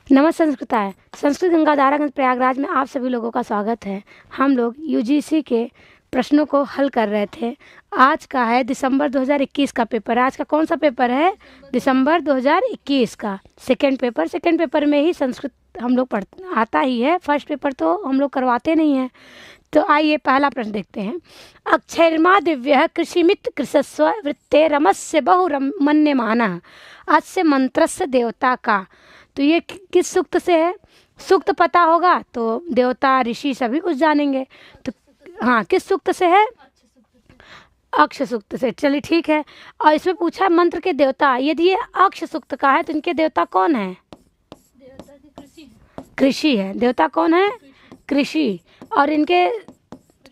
नमस्ते संस्कृताय। संस्कृत गंगाधारागंज प्रयागराज में आप सभी लोगों का स्वागत है। हम लोग यूजीसी के प्रश्नों को हल कर रहे थे। आज का है दिसंबर 2021 का पेपर। आज का कौन सा पेपर है? दिसंबर 2021 का सेकंड पेपर। सेकंड पेपर में ही संस्कृत हम लोग आता ही है, फर्स्ट पेपर तो हम लोग करवाते नहीं हैं। तो आइए पहला प्रश्न देखते हैं। अक्षरमा दिव्य कृषिमित कृषस्व वृत्ते रमस्य बहुरमन्यमानः अस्य मंत्रस्य देवता का। तो ये किस सूक्त से है? सूक्त पता होगा तो देवता ऋषि सभी कुछ जानेंगे। तो हाँ, किस सूक्त से है? अक्ष सूक्त से। चलिए ठीक है। और इसमें पूछा है मंत्र के देवता। यदि ये अक्ष सूक्त का है तो इनके देवता कौन है? कृषि है। देवता कौन है? कृषि। और इनके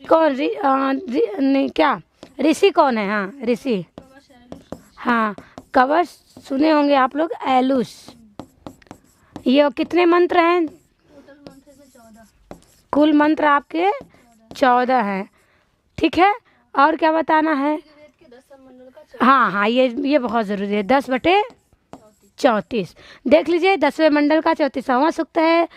कौन क्या ऋषि कौन है? हाँ, ऋषि। हाँ, कवच सुने होंगे आप लोग, एलुस। ये कितने मंत्र हैं? कुल मंत्र आपके 14 हैं। ठीक है। और क्या बताना है? हाँ हाँ, ये बहुत ज़रूरी है। 10/34 देख लीजिए। 10वें मंडल का 34वां सूक्त है।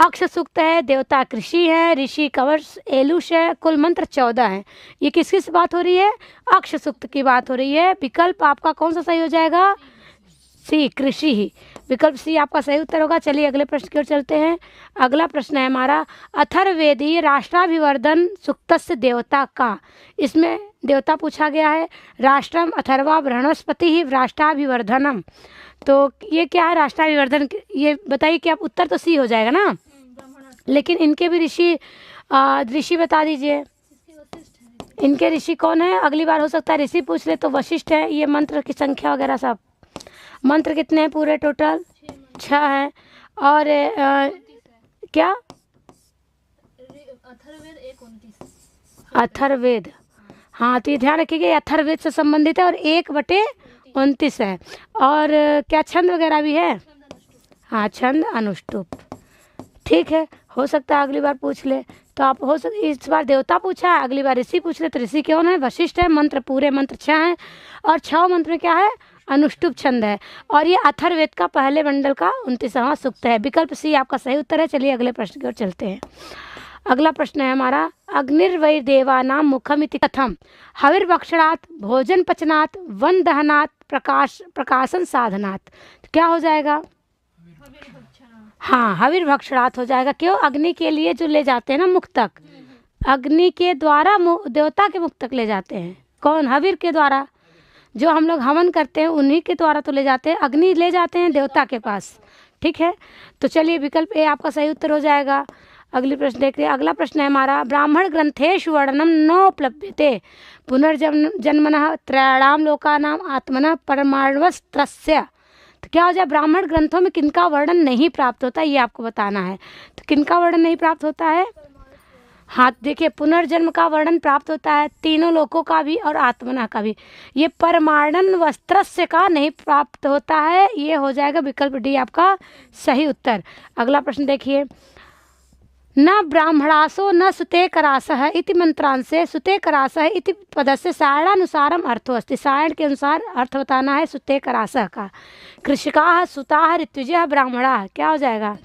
अक्ष सूक्त है। देवता कृषि है। ऋषि कवच एलुष है। कुल मंत्र 14 है। ये किस किस बात हो रही है? अक्ष सूक्त की बात हो रही है। विकल्प आपका कौन सा सही हो जाएगा? सी, कृषि ही। विकल्प सी आपका सही उत्तर होगा। चलिए अगले प्रश्न की ओर चलते हैं। अगला प्रश्न है हमारा अथर्ववेदी राष्ट्राभिवर्धन सूक्तस्य देवता का। इसमें देवता पूछा गया है राष्ट्रम अथर्वा बृहस्पति ही राष्ट्राभिवर्धनम। तो ये क्या है राष्ट्राभिवर्धन? ये बताइए कि आप उत्तर तो सी हो जाएगा ना, लेकिन इनके भी ऋषि बता दीजिए। इनके ऋषि कौन है? अगली बार हो सकता है ऋषि पूछ ले तो वशिष्ठ है। ये मंत्र की संख्या वगैरह सब। मंत्र कितने हैं पूरे टोटल? 6 हैं। और क्या अथर्ववेद? हाँ, तो ये ध्यान रखिएगा अथर्ववेद से संबंधित है और 1/29 है। और क्या छंद वगैरह भी है? हाँ, छंद अनुष्टुप। ठीक है, हो सकता है अगली बार पूछ ले तो आप हो सकता इस बार देवता पूछा है, अगली बार ऋषि पूछ ले तो ऋषि कौन है? वशिष्ठ है। मंत्र पूरे मंत्र 6 हैं और 6 मंत्र में क्या है? अनुष्टुप छंद है। और ये अथर्ववेद का पहले मंडल का 29वां सूक्त है। विकल्प सी आपका सही उत्तर है। चलिए अगले प्रश्न की ओर चलते हैं। अगला प्रश्न है हमारा अग्निर्वै देवानाम मुखमिति कथम हविर्भक्षणात् भोजन पचनात् वन दहनात् प्रकाशन साधनात्। तो क्या हो जाएगा? हाँ, हविर्भक्षणात् हो जाएगा। क्यों? अग्नि के लिए जो ले जाते हैं ना मुख तक, अग्नि के द्वारा देवता के मुख तक ले जाते हैं। कौन? हविर के द्वारा। जो हम लोग हवन करते हैं उन्हीं के द्वारा तो ले जाते हैं। अग्नि ले जाते हैं देवता के पास। ठीक है, तो चलिए विकल्प ए आपका सही उत्तर हो जाएगा। अगली प्रश्न देख रहे हैं। अगला प्रश्न है हमारा ब्राह्मण ग्रंथेषु वर्णनम नोपलभ्यते पुनर्जन्मनः त्रयाणाम लोकानाम आत्मनः परमाणवस्त्रस्य। तो क्या हो जाए? ब्राह्मण ग्रंथों में किनका वर्णन नहीं प्राप्त होता है, ये आपको बताना है। तो किनका वर्णन नहीं प्राप्त होता है? हाँ, देखिए पुनर्जन्म का वर्णन प्राप्त होता है, तीनों लोकों का भी और आत्मना का भी। ये परमाणन वस्त्रस्य का नहीं प्राप्त होता है। ये हो जाएगा विकल्प डी आपका सही उत्तर। अगला प्रश्न देखिए। न ब्राह्मणासो न सुते करासः इति मंत्रांशे सुते करासः इति पदस्य सायणानुसारम अर्थो अस्ति। सायण के अनुसार अर्थ बताना है सुते करासः का। कृषिकाः सुताः ऋत्विजः ब्राह्मणाः। क्या हो जाएगा?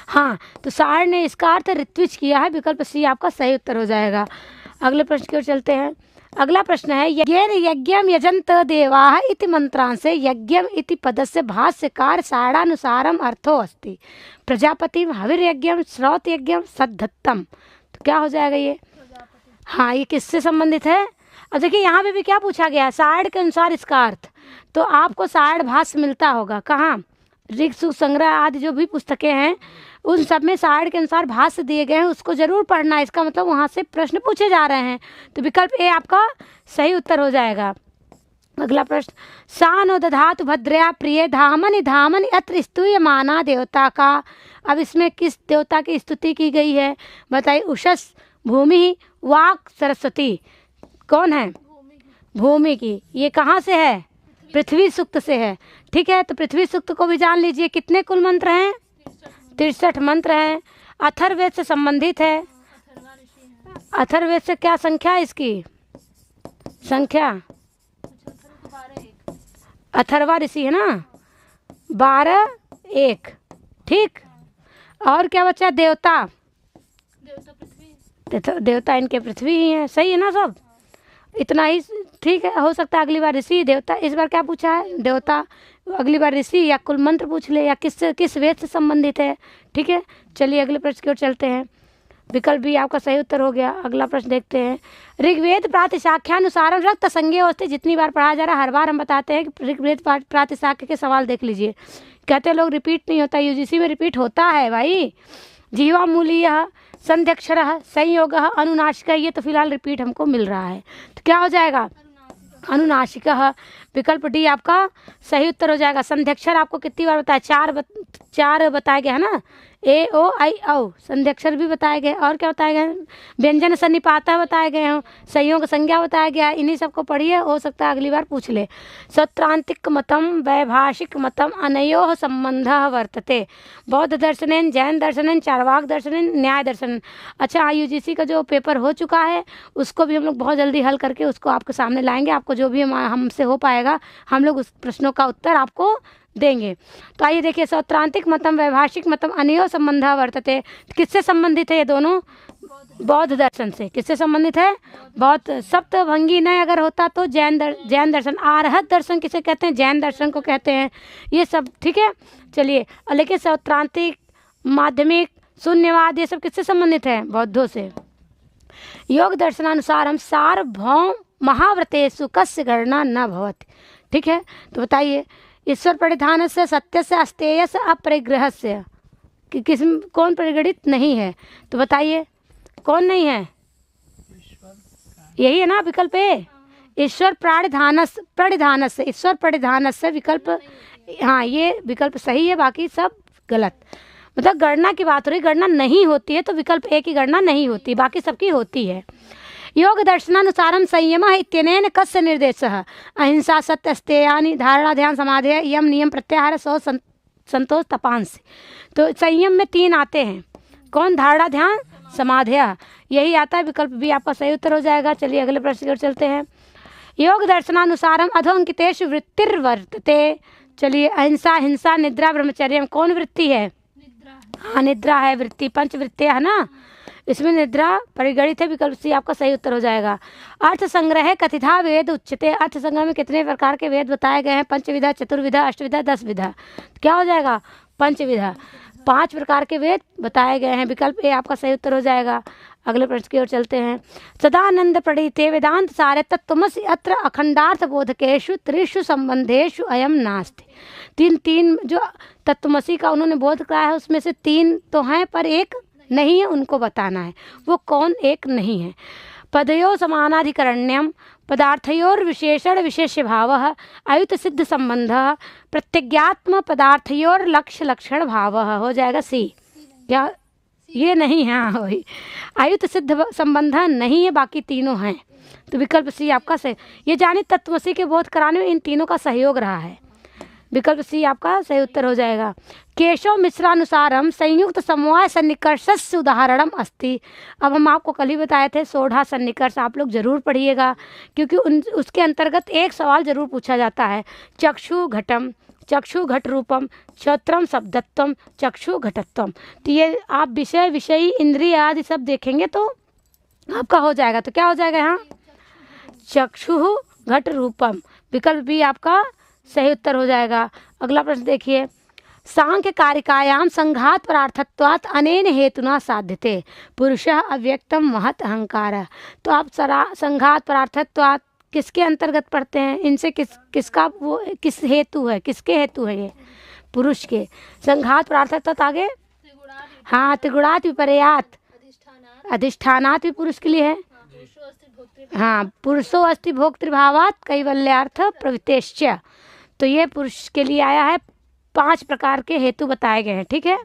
हाँ, तो सार ने इसका अर्थ ऋत्विज किया है। विकल्प सी आपका सही उत्तर हो जाएगा। अगले प्रश्न की ओर चलते हैं। अगला प्रश्न है यज्ञेन यज्ञम यजन्त देवाः इति मंत्रांशे यज्ञम इति पदस्य भाष्यकार सायणानुसारम अर्थो अस्ति। प्रजापति हविर्यज्ञम श्रौत यज्ञम सद्धत्तम। तो क्या हो जाएगा ये? हाँ, ये किससे संबंधित है? अब देखिए यहाँ पे भी क्या पूछा गया है? सायण के अनुसार इसका अर्थ। तो आपको सायण भाष्य मिलता होगा कहाँ? ऋग सूक्त संग्रह आदि जो भी पुस्तकें हैं उन सब में सायण के अनुसार भाष्य दिए गए हैं, उसको जरूर पढ़ना। इसका मतलब वहाँ से प्रश्न पूछे जा रहे हैं। तो विकल्प ए आपका सही उत्तर हो जाएगा। अगला प्रश्न सानो दधातु भद्रया प्रिय धामनि धामनि अत्र स्तूयमाना देवता का। अब इसमें किस देवता की स्तुति की गई है? बताइए। उषस, भूमि, वाक, सरस्वती। कौन है? भूमि की। ये कहाँ से है? पृथ्वी सूक्त से है। ठीक है, तो पृथ्वी सूक्त को भी जान लीजिए। कितने कुल मंत्र हैं? 63 मंत्र हैं। अथर्ववेद से संबंधित है। अथर्ववेद से क्या संख्या है इसकी? संख्या अथर्वा ऋषि है ना, 12 1 ठीक। और क्या बचा? देवता। देवता इनके पृथ्वी ही है, सही है ना सब? इतना ही ठीक है। हो सकता है अगली बार ऋषि देवता, इस बार क्या पूछा है? देवता। अगली बार ऋषि या कुल मंत्र पूछ ले, या किस वेद से संबंधित है। ठीक है, चलिए अगले प्रश्न की ओर चलते हैं। विकल्प बी आपका सही उत्तर हो गया। अगला प्रश्न देखते हैं। ऋग्वेद प्रातिशाख्यानुसार रक्त संज्ञा अवस्था, जितनी बार पढ़ा जा रहा है हर बार हम बताते हैं कि ऋग्वेद प्रातिशाख्य के सवाल देख लीजिए। कहते हैं लोग रिपीट नहीं होता, यूजीसी में रिपीट होता है भाई। जीवा मूलीय संध्यक्षर संयोग अनुनाशिक, ये तो फिलहाल रिपीट हमको मिल रहा है, तो क्या हो जाएगा? अनुनासिक। विकल्प डी आपका सही उत्तर हो जाएगा। संध्यक्षर आपको कितनी बार बताया? चार बताया गया है ना, ए ओ आई औ, संध्यक्षर भी बताए गए। और क्या बताए गए? व्यंजन सन्निपाता बताए गए हैं, संयोग संज्ञा बताया गया। इन्हीं सबको पढ़िए, हो सकता है अगली बार पूछ ले। सौत्रांतिक मतम वैभाषिक मतम अनयोः संबंधः वर्तते, बौद्ध दर्शनेन जैन दर्शनेन चार्वाक दर्शनेन न्याय दर्शन। अच्छा, यूजीसी का जो पेपर हो चुका है उसको भी हम लोग बहुत जल्दी हल करके उसको आपके सामने लाएंगे। आपको जो भी हमसे हो पाएगा हम लोग उस प्रश्नों का उत्तर आपको देंगे। तो आइए देखिए, सौत्रांतिक मतम वैभाषिक मतम अनयोः संबंधः वर्तते, किससे संबंधित है ये दोनों? बौद्ध दर्शन से। किससे संबंधित है? बौद्ध। सप्तभंगी नय अगर होता तो जैन दर्शन। आरहत दर्शन किसे कहते हैं? जैन दर्शन को कहते हैं। ये सब ठीक है। चलिए, लेकिन सौत्रांतिक, माध्यमिक, शून्यवाद, ये सब किससे संबंधित है? बौद्धों से। योग दर्शनानुसार हम सार्वभौम महाव्रतेषु कस्य गणना न भवति। ठीक है, तो बताइए, ईश्वर परिधान से सत्य से अस्तेय से अपरिग्रह से किस कौन परिगणित नहीं है? तो बताइए कौन नहीं है? यही है ना विकल्प ए। ईश्वर प्रणिधान से, ईश्वर परिधान से विकल्प, हाँ ये विकल्प सही है, बाकी सब गलत। मतलब गणना की बात हो रही, गणना नहीं होती है तो विकल्प ए की गणना नहीं होती, बाकी सबकी होती है। योग दर्शनानुसारम संयम इत्यनेन कस्य निर्देशः? अहिंसा सत्य अस्तेयानि धारणा ध्यान समाधि यम नियम प्रत्याहार सौ संतोष तपांस। तो संयम में 3 आते हैं, कौन? धारणा ध्यान समाधि, यही आता है। विकल्प भी आपका सही उत्तर हो जाएगा। चलिए अगले प्रश्न की ओर चलते हैं। योग दर्शनानुसारम अधोअंकितेषु वृत्तिर्वर्तते। चलिए, अहिंसा हिंसा निद्रा ब्रह्मचर्य, कौन वृत्ति है? हाँ निद्रा है वृत्ति, पंच वृत्तियाँ है ना, इसमें निद्रा परिगणित है। विकल्प सी आपका सही उत्तर हो जाएगा। अर्थ संग्रह कथिता वेद उच्चते, अर्थ संग्रह में कितने प्रकार के वेद बताए गए हैं? पंचविधा, चतुर्विधा, अष्टविधा, 10 विधा। क्या हो जाएगा? पंचविधा। 5 प्रकार के वेद बताए गए हैं। विकल्प ए आपका सही उत्तर हो जाएगा। अगले प्रश्न की ओर चलते हैं। सदानंद प्रणीते वेदांत सारे तत्त्वमसि अत्र अखंडार्थ बोधकेषु त्रिषु संबंधेषु अयम नास्ति। तीन जो तत्त्वमसि का उन्होंने बोध कराया है उसमें से 3 तो हैं पर एक नहीं है, उनको बताना है। वो कौन एक नहीं है? पदयो समानाधिकरण्यम, पदार्थयोर विशेषण विशेष्य भावः, अयुत सिद्ध संबंधः, प्रत्यज्ञात्म पदार्थयोर लक्ष्य लक्षण भावः। हो जाएगा सी। क्या ये नहीं है? हाँ वही, अयुत सिद्ध संबंध नहीं है, बाकी तीनों हैं। तो विकल्प सी आपका सही। ये जाने तत्वमसि के बोध कराने में इन तीनों का सहयोग रहा है। विकल्प सी आपका सही उत्तर हो जाएगा। केशव मिश्रानुसारम संयुक्त समवाय सन्निकर्षस्य उदाहरणम अस्ति। अब हम आपको कल ही बताए थे सोढ़ा सन्निकर्ष, आप लोग जरूर पढ़िएगा क्योंकि उसके अंतर्गत एक सवाल जरूर पूछा जाता है। चक्षु घटम, चक्षु घट रूपम, क्षत्रम शब्दत्वम, चक्षु घटत्वम। तो ये आप विषयी इंद्रिय आदि सब देखेंगे तो आपका हो जाएगा। तो क्या हो जाएगा यहाँ? चक्षु घट रूपम। विकल्प भी आपका सही उत्तर हो जाएगा। अगला प्रश्न देखिए। सांख्य कारिकायाम संघात परार्थत्वात् अनेन हेतुना साध्यते, पुरुषः अव्यक्तम महत् अहंकारः। तो आप संघात परार्थत्वात् किसके अंतर्गत पढ़ते हैं? इनसे किसका वो किस हेतु है? किसके हेतु है ये? पुरुष के। संघात परार्थत्वात् आगे, हाँ त्रिगुणात् विपर्यात् अधिष्ठानात् भी पुरुष के लिए है। हाँ, पुरुषो अस्ति भोक्तृभावात् कैवल्यार्थ प्रवृत्तेश्च। तो ये पुरुष के लिए आया है। 5 प्रकार के हेतु बताए गए हैं। ठीक है।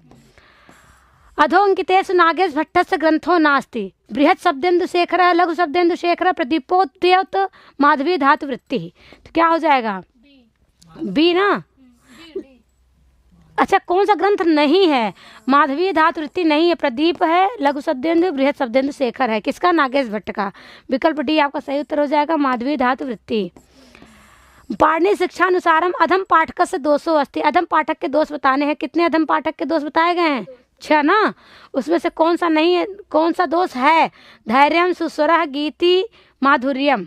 अधोअंकितेषु नागेश भट्टस्य ग्रंथो नास्ति, बृहत् शब्देन्दु शेखर, लघु शब्देन्दु शेखर, प्रदीपोद्योत माधवी धातु वृत्ति। तो क्या हो जाएगा? बी ना। अच्छा, कौन सा ग्रंथ नहीं है? माधवी धातु वृत्ति नहीं है, प्रदीप है, लघु शब्देन्दु, बृहत् शब्देन्दु शेखर है। किसका? नागेश भट्ट का। विकल्प डी आपका सही उत्तर हो जाएगा, माधवी धातु वृत्ति। पाणिनि शिक्षानुसारम अधम पाठक से 200 अस्ति। अधम पाठक के दोष बताने हैं। कितने अधम पाठक के दोष बताए गए हैं? 6 ना। उसमें से कौन सा नहीं है, कौन सा दोष है? धैर्यम, सुस्वरः, गीति, माधुर्यम।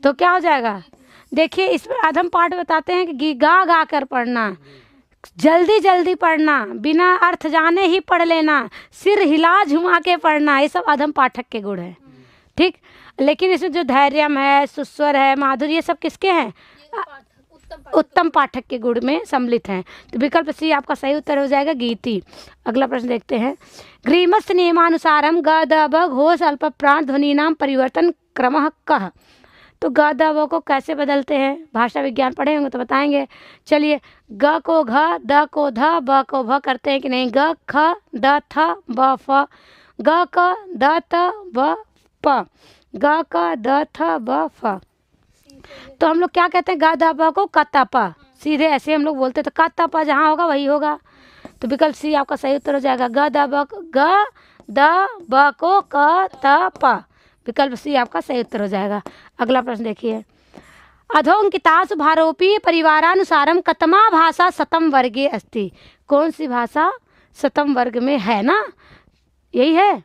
तो क्या हो जाएगा? देखिए इसमें अधम पाठ बताते हैं कि गा गा कर पढ़ना, जल्दी जल्दी पढ़ना, बिना अर्थ जाने ही पढ़ लेना, सिर हिला झुमा के पढ़ना, ये सब अधम पाठक के गुण है। ठीक, लेकिन इसमें जो धैर्यम है, सुस्वर है, माधुर्य, ये सब किसके हैं? उत्तम पाठक के गुण में सम्मिलित हैं। तो विकल्प सी आपका सही उत्तर हो जाएगा, गीति। अगला प्रश्न देखते हैं। ग्रीमस्थ नियमानुसारम ग द ब घोष अल्प प्राण ध्वनि नाम परिवर्तन क्रमः कः। तो ग द ब को कैसे बदलते हैं? भाषा विज्ञान पढ़े होंगे तो बताएंगे। चलिए, ग को घ, द को ध, ब को भ करते हैं कि नहीं? ग ख द थ ब फ, ग क द त ब प, ग क द थ ब फ। तो हम लोग क्या कहते हैं? ग द ब को क त प, सीधे ऐसे हम लोग बोलते हैं। तो क त प जहाँ होगा वही होगा। तो विकल्प सी आपका सही उत्तर हो जाएगा। ग द ब को क त प, विकल्प सी आपका सही उत्तर हो जाएगा। अगला प्रश्न देखिए। अधोंकितासु भारोपी परिवारानुसारम कतमा भाषा शतम वर्गे अस्ति। कौन सी भाषा शतम वर्ग में है ना? यही है।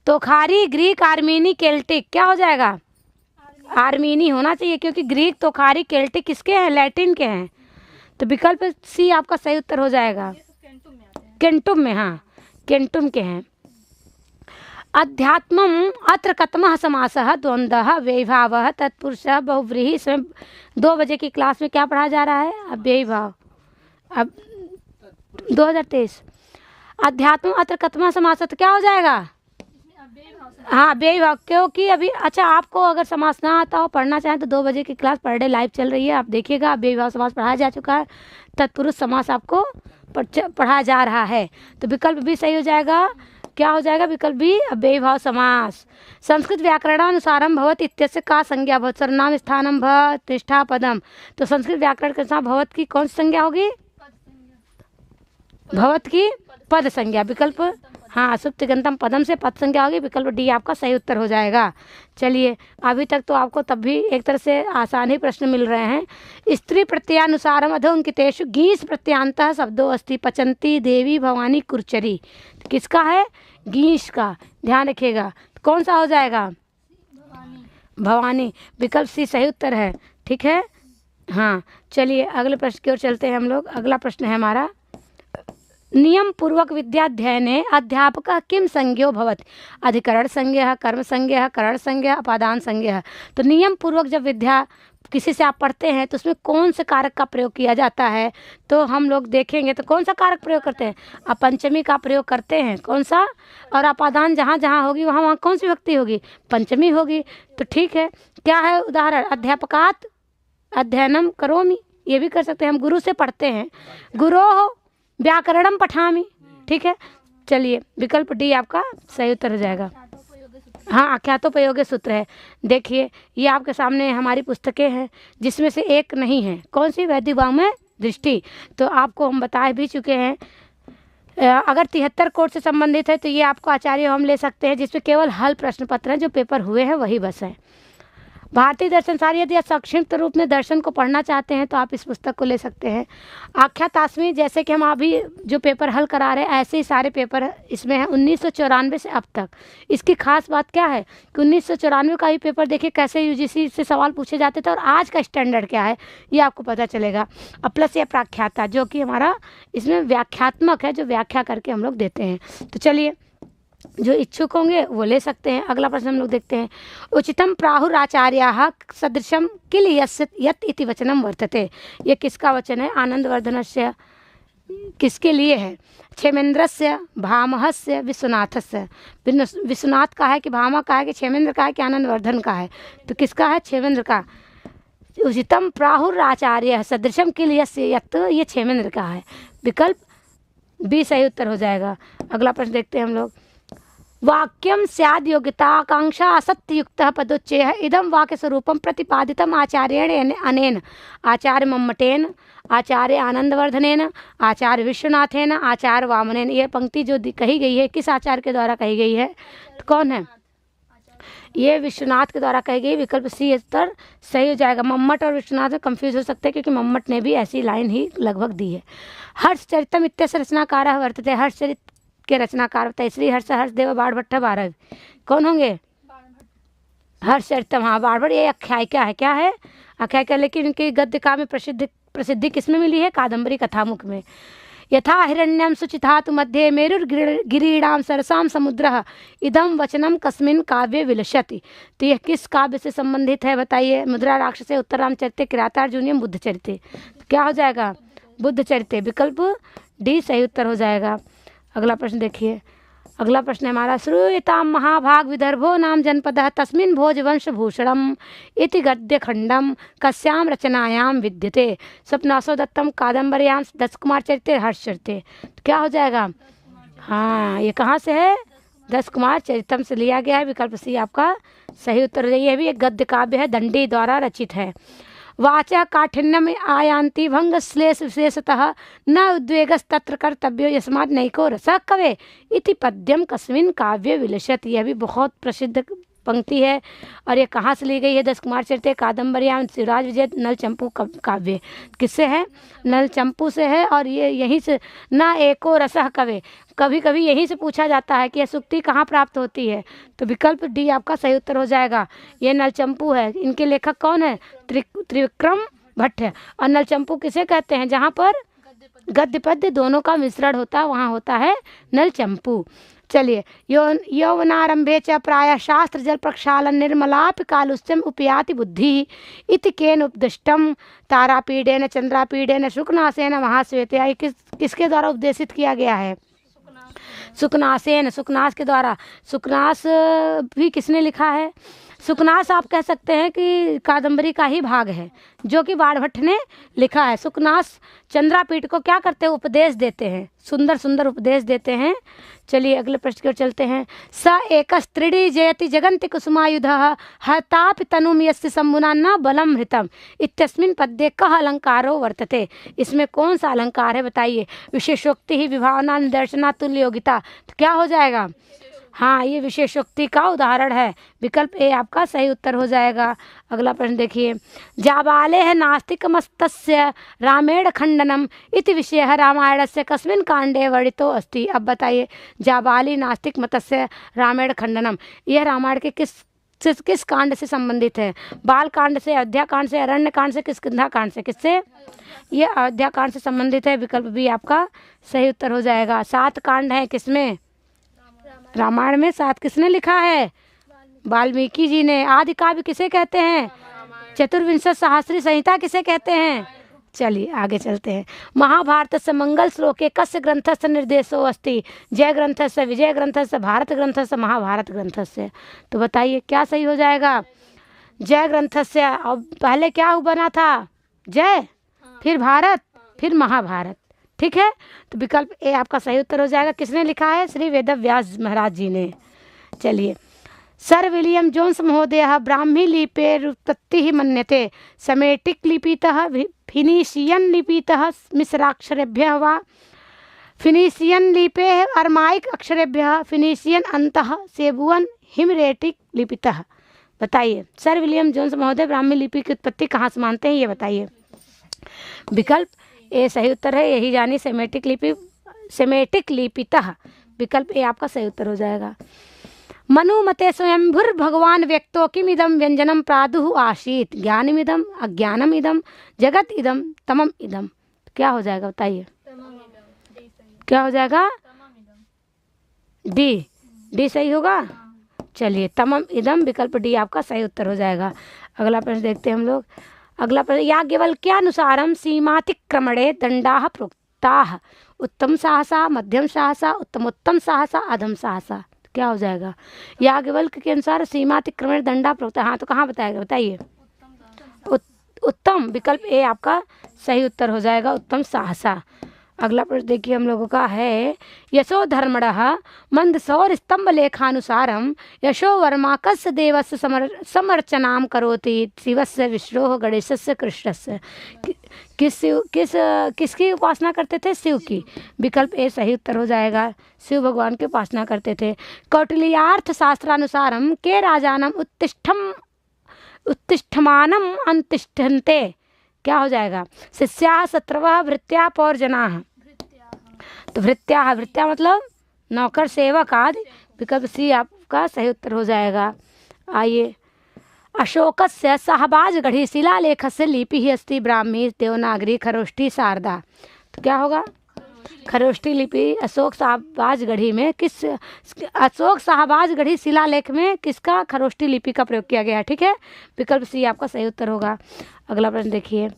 तोखारी, ग्रीक, आर्मीनी, केल्टिक। क्या हो जाएगा? आर्मीनी होना चाहिए, क्योंकि ग्रीक, तोखारी, केल्टिक किसके हैं? लैटिन के हैं। तो विकल्प सी आपका सही उत्तर हो जाएगा। केंटुम में, हाँ केंटुम के हैं। अध्यात्मम अत्र कतमः समासः द्वंद्वः व्ययभावः तत्पुरुषः बहुव्रीहि। इसमें 2 बजे की क्लास में क्या पढ़ा जा रहा है? अव्ययभाव। अब 2023 अध्यात्म अत्र कतमः समासः, तो क्या हो जाएगा? हाँ व्ययभाव, क्योंकि अभी अच्छा आपको अगर समास ना आता हो, पढ़ना चाहें तो 2 बजे की क्लास पर डे लाइव चल रही है, आप देखिएगा। व्ययभाव समास पढ़ाया जा चुका है, तत्पुरुष समास आपको पढ़ाया जा रहा है। तो विकल्प भी सही हो जाएगा। क्या हो जाएगा? विकल्प बी अव्ययभाव समास। संस्कृत व्याकरणानुसारम भवत इत्यस्य का संज्ञा भवत? सर्वनाम स्थानम भवत तिष्ठा पदम। तो संस्कृत व्याकरण के अनुसार भवत की कौन सी संज्ञा होगी? भवत की पद संज्ञा। विकल्प हाँ, सुप्तिगंतम पदम से पद संज्ञा होगी। विकल्प डी आपका सही उत्तर हो जाएगा। चलिए, अभी तक तो आपको तब भी एक तरह से आसान ही प्रश्न मिल रहे हैं। स्त्री प्रत्ययानुसारम अधोंकितेषु गीस प्रत्यांतः शब्दो अस्ति पचंती देवी भवानी कुरचरी। किसका है? गीस का। ध्यान रखिएगा। कौन सा हो जाएगा? भवानी। विकल्प सी सही उत्तर है। ठीक है, हाँ। चलिए अगले प्रश्न की ओर चलते हैं हम लोग। अगला प्रश्न है हमारा, नियम पूर्वक विद्याध्ययने अध्यापक किम संज्ञो भवति? अधिकरण संज्ञा, कर्म संज्ञा, करण संज्ञा, अपादान संज्ञा। तो नियम पूर्वक जब विद्या किसी से आप पढ़ते हैं तो उसमें कौन से कारक का प्रयोग किया जाता है? तो हम लोग देखेंगे तो कौन सा कारक प्रयोग करते हैं? अपंचमी का प्रयोग करते हैं। कौन सा? और अपादान जहाँ जहाँ होगी वहाँ वहाँ कौन सी विभक्ति होगी? पंचमी होगी। तो ठीक है, क्या है उदाहरण? अध्यापकात अध्ययनम करोमि, ये भी कर सकते हैं। हम गुरु से पढ़ते हैं, गुरोः व्याकरणम पठामि। ठीक है, चलिए विकल्प डी आपका सही उत्तर हो जाएगा। हाँ, आख्यातोपयोगी सूत्र है। देखिए ये आपके सामने हमारी पुस्तकें हैं, जिसमें से एक नहीं है। कौन सी? वैदिकवाङ्मय दृष्टि। तो आपको हम बता भी चुके हैं। अगर 73 कोड से संबंधित है तो ये आपको आचार्य हम ले सकते हैं, जिसमें केवल हल प्रश्न पत्र हैं, जो पेपर हुए हैं वही बस है। भारतीय दर्शन सार, यदि आप संक्षिप्त रूप में दर्शन को पढ़ना चाहते हैं तो आप इस पुस्तक को ले सकते हैं। आख्या तास्मी, जैसे कि हम अभी जो पेपर हल करा रहे हैं, ऐसे ही सारे पेपर इसमें हैं 1994 से अब तक। इसकी खास बात क्या है कि 1994 का ही पेपर देखिए कैसे यूजीसी से सवाल पूछे जाते थे और आज का स्टैंडर्ड क्या है ये आपको पता चलेगा। और प्लस ये प्राख्याता, जो कि हमारा इसमें व्याख्यात्मक है, जो व्याख्या करके हम लोग देते हैं। तो चलिए, जो इच्छुक होंगे वो ले सकते हैं। अगला प्रश्न हम लोग देखते हैं। उचितम प्राहुराचार्याः सदृशम किल यत् इति वचनम वर्तते। ये किसका वचन है? आनंदवर्धनस्य। किसके लिए है? क्षेमेंद्रस्य, भामहस्य, विश्वनाथस्य। विश्वनाथ का है कि भामा का है कि क्षेमेंद्र का है कि आनंदवर्धन का है? तो किसका है? क्षेमेंद्र का। उचितम प्राहुराचार्य सदृशम किल यत्, ये क्षेमेंद्र का है। विकल्प बी सही उत्तर हो जाएगा। अगला प्रश्न देखते हैं हम लोग। वाक्यम स्याद योग्यता आकांक्षा असत्ययुक्तः पदोच्चयः इदं वाक्य स्वरूपम प्रतिपादितम आचार्येण अनेन आचार्य मम्मटेन, आचार्य आनंदवर्धनेन, आचार्य विश्वनाथेन, आचार्य वामनेन। ये पंक्ति जो कही गई है किस आचार्य के द्वारा कही गई है? तो कौन है? ये विश्वनाथ के द्वारा कही गई। विकल्प सी उत्तर सही हो जाएगा। मम्मट और विश्वनाथ में कंफ्यूज हो सकते हैं क्योंकि मम्मट ने भी ऐसी लाइन ही लगभग दी है। हर्षचरितम इत्यस्य रचनाकारः वर्तते। हर्षचरित के रचनाकार बताइए। श्री हर्ष हर्षदेव बाणभट्ट बारह कौन होंगे? हर्षचरितम, हाँ बाणभट्ट। ये आख्यायिका है, क्या है? आख्यायिका। लेकिन इनकी गद्य काव्य में प्रसिद्धि किसमें मिली है? कादम्बरी कथामुख में। यथा हिरण्यम सुचितातु मध्ये मेरुर्गिरीणाम सरसाम समुद्रः इदम वचनम कस्मिन काव्य विलसति। तो यह किस काव्य से संबंधित है बताइए? मुद्रा राक्षसे, उत्तररामचरिते, किरातार्जुनीयम, बुद्धचरिते। तो क्या हो जाएगा? बुद्धचरिते। विकल्प डी सही उत्तर हो जाएगा। अगला प्रश्न देखिए। अगला प्रश्न है हमारा। श्रूयताम महाभाग विदर्भो नाम जनपदः तस्मिन् भोजवंश भूषणम इति गद्यखंडम कस्याम रचनायाम विद्यते। स्वप्नासो दत्तम कादम्बर्याम दस कुमार चरिते हर्षचरिते। तो क्या हो जाएगा? हाँ, ये कहाँ से है? दस कुमार चरितम से लिया गया है। विकल्प सी आपका सही उत्तर हो जाएगा। ये भी एक गद्य काव्य है, दंडी द्वारा रचित है। वाचा काठिन्यम आयान्ति भंग श्लेष विशेषतः न उद्वेगस्तत्र कर्तव्यो यस्मात् नैको रसः कवे इति पद्यम कस्मिन् काव्य विलसति। यह भी बहुत प्रसिद्ध पंक्ति है और ये कहाँ से ली गई है? दस कुमार चरिते, कादम्बर्याम, शिवराज विजय, नल चंपू काव्य। किससे है? नल चंपू से है। और ये यहीं से न एको रसः कवे, कभी कभी यहीं से पूछा जाता है कि यह सुक्ति कहाँ प्राप्त होती है। तो विकल्प डी आपका सही उत्तर हो जाएगा। ये नल चंपू है। इनके लेखक कौन है? त्रिविक्रम भट्ट है। और नल चंपू किसे कहते हैं? जहाँ पर गद्य पद्य दोनों का मिश्रण होता है वहाँ होता है नल चंपू। चलिए। यौवनारंभे च प्रायः शास्त्र जल प्रक्षालन निर्मलापि कालुष्यम उपयाति बुद्धि इति केन उपदिष्टम तारापीडेन चंद्रापीडेन शुकनासेन महाश्वेतया। किसके द्वारा उपदेशित किया गया है? सुकनासेन, सुकनास के द्वारा। सुकनास भी किसने लिखा है? सुकनास आप कह सकते हैं कि कादम्बरी का ही भाग है जो कि बाणभट्ट ने लिखा है। सुकनास चंद्रापीठ को क्या करते हैं? उपदेश देते हैं, सुंदर सुंदर उपदेश देते हैं। चलिए अगले प्रश्न की ओर चलते हैं। स एकस्त्रिडी जयति जगन्ति कुसुमायुधः हतापि तनुम यस्य शंभुना न बलम हृतम इत्यस्मिन् पद्ये कः अलंकारो वर्तते। इसमें कौन सा अलंकार है बताइए? विशेषोक्ति ही विभावना निदर्शना तुल्य योगिता। तो क्या हो जाएगा? हाँ, ये विशेषोक्ति का उदाहरण है। विकल्प ए आपका सही उत्तर हो जाएगा। अगला प्रश्न देखिए। जाबाले है नास्तिक मस्तस्य रामेण खंडनम इति विषय रामायणस्य कस्मिन् कांडे वर्णितो अस्ति। अब बताइए, जाबाली नास्तिक मतस्य रामेण खंडनम, यह रामायण के किस कांड से संबंधित है? बाल कांड से, अयोध्या कांड से, अरण्य कांड से, किष्किंधा कांड से? किससे? ये अयोध्या कांड से संबंधित है। विकल्प भी आपका सही उत्तर हो जाएगा। 7 कांड है किसमें? रामायण में 7 किसने लिखा है? वाल्मीकि जी ने। आदि काव्य किसे कहते हैं? चतुर्विंशति सहस्री संहिता किसे कहते हैं? चलिए आगे चलते हैं। महाभारत से मंगल श्लोके कस्य ग्रंथस्य निर्देशो अस्ति? जय ग्रंथस्य, विजय ग्रंथस्य, भारत ग्रंथस्य, महाभारत ग्रंथस्य। तो बताइए क्या सही हो जाएगा? जय ग्रंथस्य। और पहले क्या बना था? जय, फिर भारत, फिर महाभारत। ठीक है, तो विकल्प ए आपका सही उत्तर हो जाएगा। किसने लिखा है? श्री वेदव्यास महाराज जी ने। चलिए। सर विलियम जोन्स महोदय ब्राह्मी लिपेरुत्पत्तिः मन्यते समेटिक लिपितः फिनीशियन लिपितः मिश्राक्षरेभ्यः वा फिनीशियन लिपे अरमाइक अक्षरेभ्यः फिनीशियन अंतः सेबुअन हिमरेटिक लिपितः। बताइए, सर विलियम जोन्स महोदय ब्राह्मी लिपि की उत्पत्ति कहाँ से मानते हैं? ये बताइए। विकल्प ए सही उत्तर है। यही जानी सेमेटिक लिपितः। विकल्प ए आपका सही उत्तर हो जाएगा। मनुमते स्वयंभुर भगवान व्यक्तो किमिदम व्यंजनम प्रादुः आसीत ज्ञानमिदम अज्ञानमिदम जगत इदम तमम इदम। क्या हो जाएगा बताइए? क्या हो जाएगा? डी। डी सही होगा। चलिए, तमम इदम विकल्प डी आपका सही उत्तर हो जाएगा। अगला प्रश्न देखते हैं हम लोग। अगला प्रश्न, याज्ञवल्क्यानुसारम सीमातिक्रमणे दंडाः प्रोक्ताः उत्तम साहसा, मध्यम साहसा, उत्तमोत्तम साहसा, अधम साहसा। क्या हो जाएगा? याज्ञवल्क्य के अनुसार सीमातिक्रमण दंडा प्रोक्त। हाँ, तो कहाँ बताएगा बताइए? उत्तम। विकल्प ए आपका सही उत्तर हो जाएगा, उत्तम साहसा। अगला प्रश्न देखिए हम लोगों का है, यशो धर्मणः मंदसौर स्तंभ लेखानुसारम यशो वर्माकस्य देवस्य समर्चनाम करोति शिवस्य विष्णोः गणेशस्य कृष्णस्य। किसकी उपासना करते थे? शिव की। विकल्प ए सही उत्तर हो जाएगा, शिव भगवान की उपासना करते थे। कौटिल्यार्थ शास्त्रानुसारम के राजानम उत्तिष्ठमानम अंतिष्ठन्ते। क्या हो जाएगा? शिष्या सत्रवः भृत्या पौर्जनाः। तो भृत्या, भृत्या मतलब नौकर सेवक आदि। विकल्प सी आपका सही उत्तर हो जाएगा। आइए, अशोकस्य सहबाजगढ़ी शिलालेखस्य लिपि अस्ति ब्राह्मी देवनागरी खरोष्ठी शारदा। तो क्या होगा? खरोष्ठी लिपि अशोक शाहबाजगढ़ी में अशोक शाहबाजगढ़ी शिलालेख में किसका? खरोष्ठी लिपि का प्रयोग किया गया है। ठीक है, विकल्प सी आपका सही उत्तर होगा। अगला प्रश्न देखिए,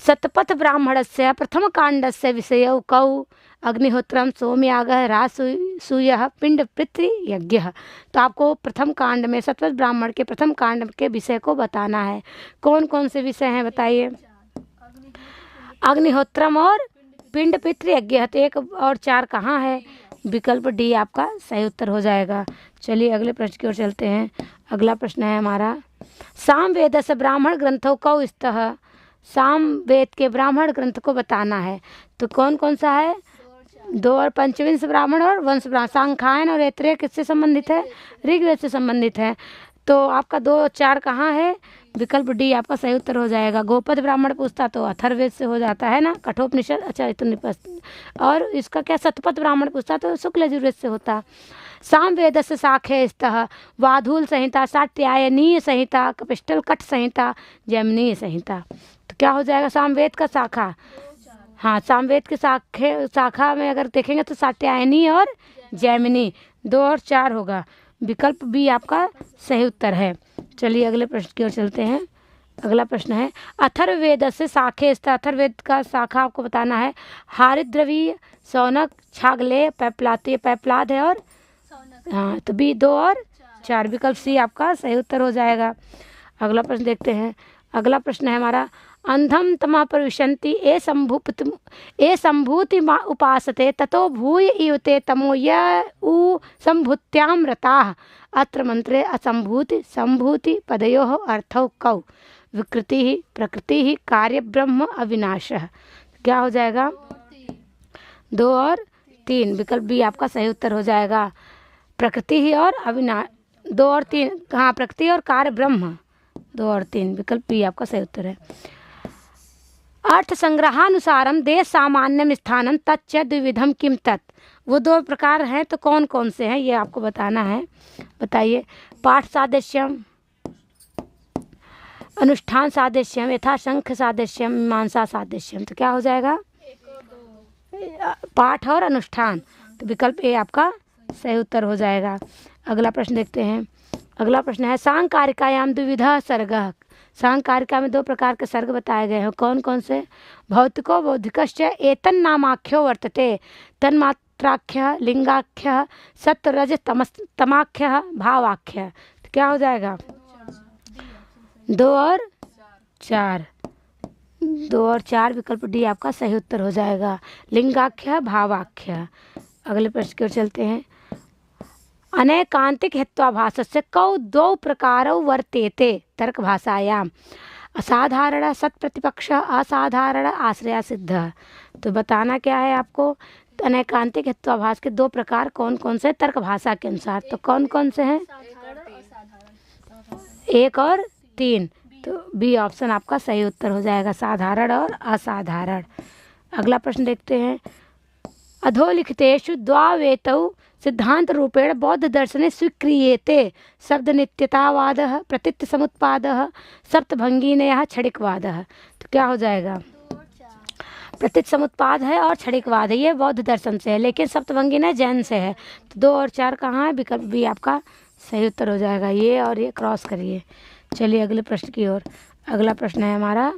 शतपथ ब्राह्मणस्य प्रथम कांडस्य विषयौ कौ अग्निहोत्रम सोमयागः राजसूयः पिंड पितृ यज्ञः। तो आपको प्रथम कांड में शतपथ ब्राह्मण के प्रथम कांड के विषय को बताना है। कौन कौन से विषय हैं बताइए? अग्निहोत्रम और पिंड पितृ यज्ञ। तो 1 और 4 कहाँ है? विकल्प डी आपका सही उत्तर हो जाएगा। चलिए अगले प्रश्न की ओर चलते हैं। अगला प्रश्न है हमारा, सामवेदस्य ब्राह्मण ग्रंथों को स्तः। सामवेद के ब्राह्मण ग्रंथ को बताना है। तो कौन कौन सा है? 2 और पंचविंश ब्राह्मण और वंश ब्राह्मण। सांख्यायन और ऐत्रेय किससे संबंधित है? ऋग्वेद से संबंधित है। तो आपका 2 और 4 कहाँ है? विकल्प डी आपका सही उत्तर हो जाएगा। गोपद ब्राह्मण पूछता तो अथर्ववेद से हो जाता है ना, कठोपनिषद। अच्छा इतने। और इसका क्या शतपथ ब्राह्मण पूछता तो शुक्ल यजुर्वेद से होता। सामवेदस्य शाखे स्तः वाधूल संहिता, सात्यायनीय संहिता, कपिष्टल कठ संहिता, जैमिनीय संहिता। तो क्या हो जाएगा? सामवेद का शाखा। हाँ, सामवेद के शाखा में अगर देखेंगे तो सात्यायनी और जैमिनी। 2 और 4 होगा। विकल्प बी आपका सही उत्तर है। चलिए अगले प्रश्न की ओर चलते हैं। अगला प्रश्न है, अथर्ववेद से शाखे स्तः। अथर्ववेद का शाखा आपको बताना है। हारिद्रवीय, शौनक, छागले, पैपलाद है और हाँ, तो बी 2 और 4। विकल्प सी आपका सही उत्तर हो जाएगा। अगला प्रश्न देखते हैं। अगला प्रश्न है हमारा, अंधम तमः प्रविशन्ति ए संभूति उपासते ततो भूय इवते तमो य उ संभूत्यां रताः। अत्र मंत्रे असंभूति संभूति पदयोः अर्थौ कौ? विकृति प्रकृति कार्य ब्रह्म अविनाशः। क्या हो जाएगा? 2 और 3। विकल्प बी आपका सही उत्तर हो जाएगा। प्रकृति ही और अविनाश। 2 और 3 हाँ, प्रकृति और कार्य ब्रह्म। 2 और 3 विकल्प बी आपका सही उत्तर है। अर्थ संग्रहानुसारम देश सामान्यम स्थानम तच्च द्विविधम किम तत्। वो 2 प्रकार हैं, तो कौन कौन से हैं ये आपको बताना है। बताइए। पाठ सादृश्यम, अनुष्ठान सादृश्यम, यथाशंख सादृश्यम, मीमांसा सादृश्यम। तो क्या हो जाएगा? पाठ और अनुष्ठान। तो विकल्प ए आपका सही उत्तर हो जाएगा। अगला प्रश्न देखते हैं। अगला प्रश्न है, सांकारिकायाम द्विविधा सर्गः। सांकारिका में 2 प्रकार के सर्ग बताए गए हैं। कौन कौन से? भौतिको बौद्धिकश्च एतन्नामाख्यो वर्तते तन्मात्राख्य लिंगाख्य सत्वरज तमाख्य भावाख्य। तो क्या हो जाएगा? 2 और 4। 2 और 4 विकल्प डी आपका सही उत्तर हो जाएगा। लिंगाख्य भावाख्य। अगले प्रश्न की ओर चलते हैं। अनैकांतिक हेत्वाभासस्य कौ 2 प्रकारौ वर्तेते तर्क भाषायाम। असाधारण सत्प्रतिपक्ष, असाधारण आश्रया सिद्ध। तो बताना क्या है आपको? अनैकांतिक हेत्वाभास के 2 प्रकार कौन कौन से तर्क भाषा के अनुसार? तो कौन कौन से हैं? 1 और 3। तो बी ऑप्शन आपका सही उत्तर हो जाएगा, साधारण और असाधारण। अगला प्रश्न देखते हैं। अधोलिखितेषु द्वावेतौ सिद्धांत रूपेण बौद्ध दर्शने स्वीक्रियेते शब्द नित्यतावादः, प्रतीत समुत्पादः, सप्तभंगीनयः, क्षणिकवादः। तो क्या हो जाएगा? प्रतीत समुत्पाद है और क्षणिकवाद है, ये बौद्ध दर्शन से है, लेकिन सप्तभंगीनय जैन से है। तो 2 और 4 कहाँ है? विकल्प भी आपका सही उत्तर हो जाएगा। ये और ये क्रॉस करिए। चलिए अगले प्रश्न की ओर। अगला प्रश्न है हमारा,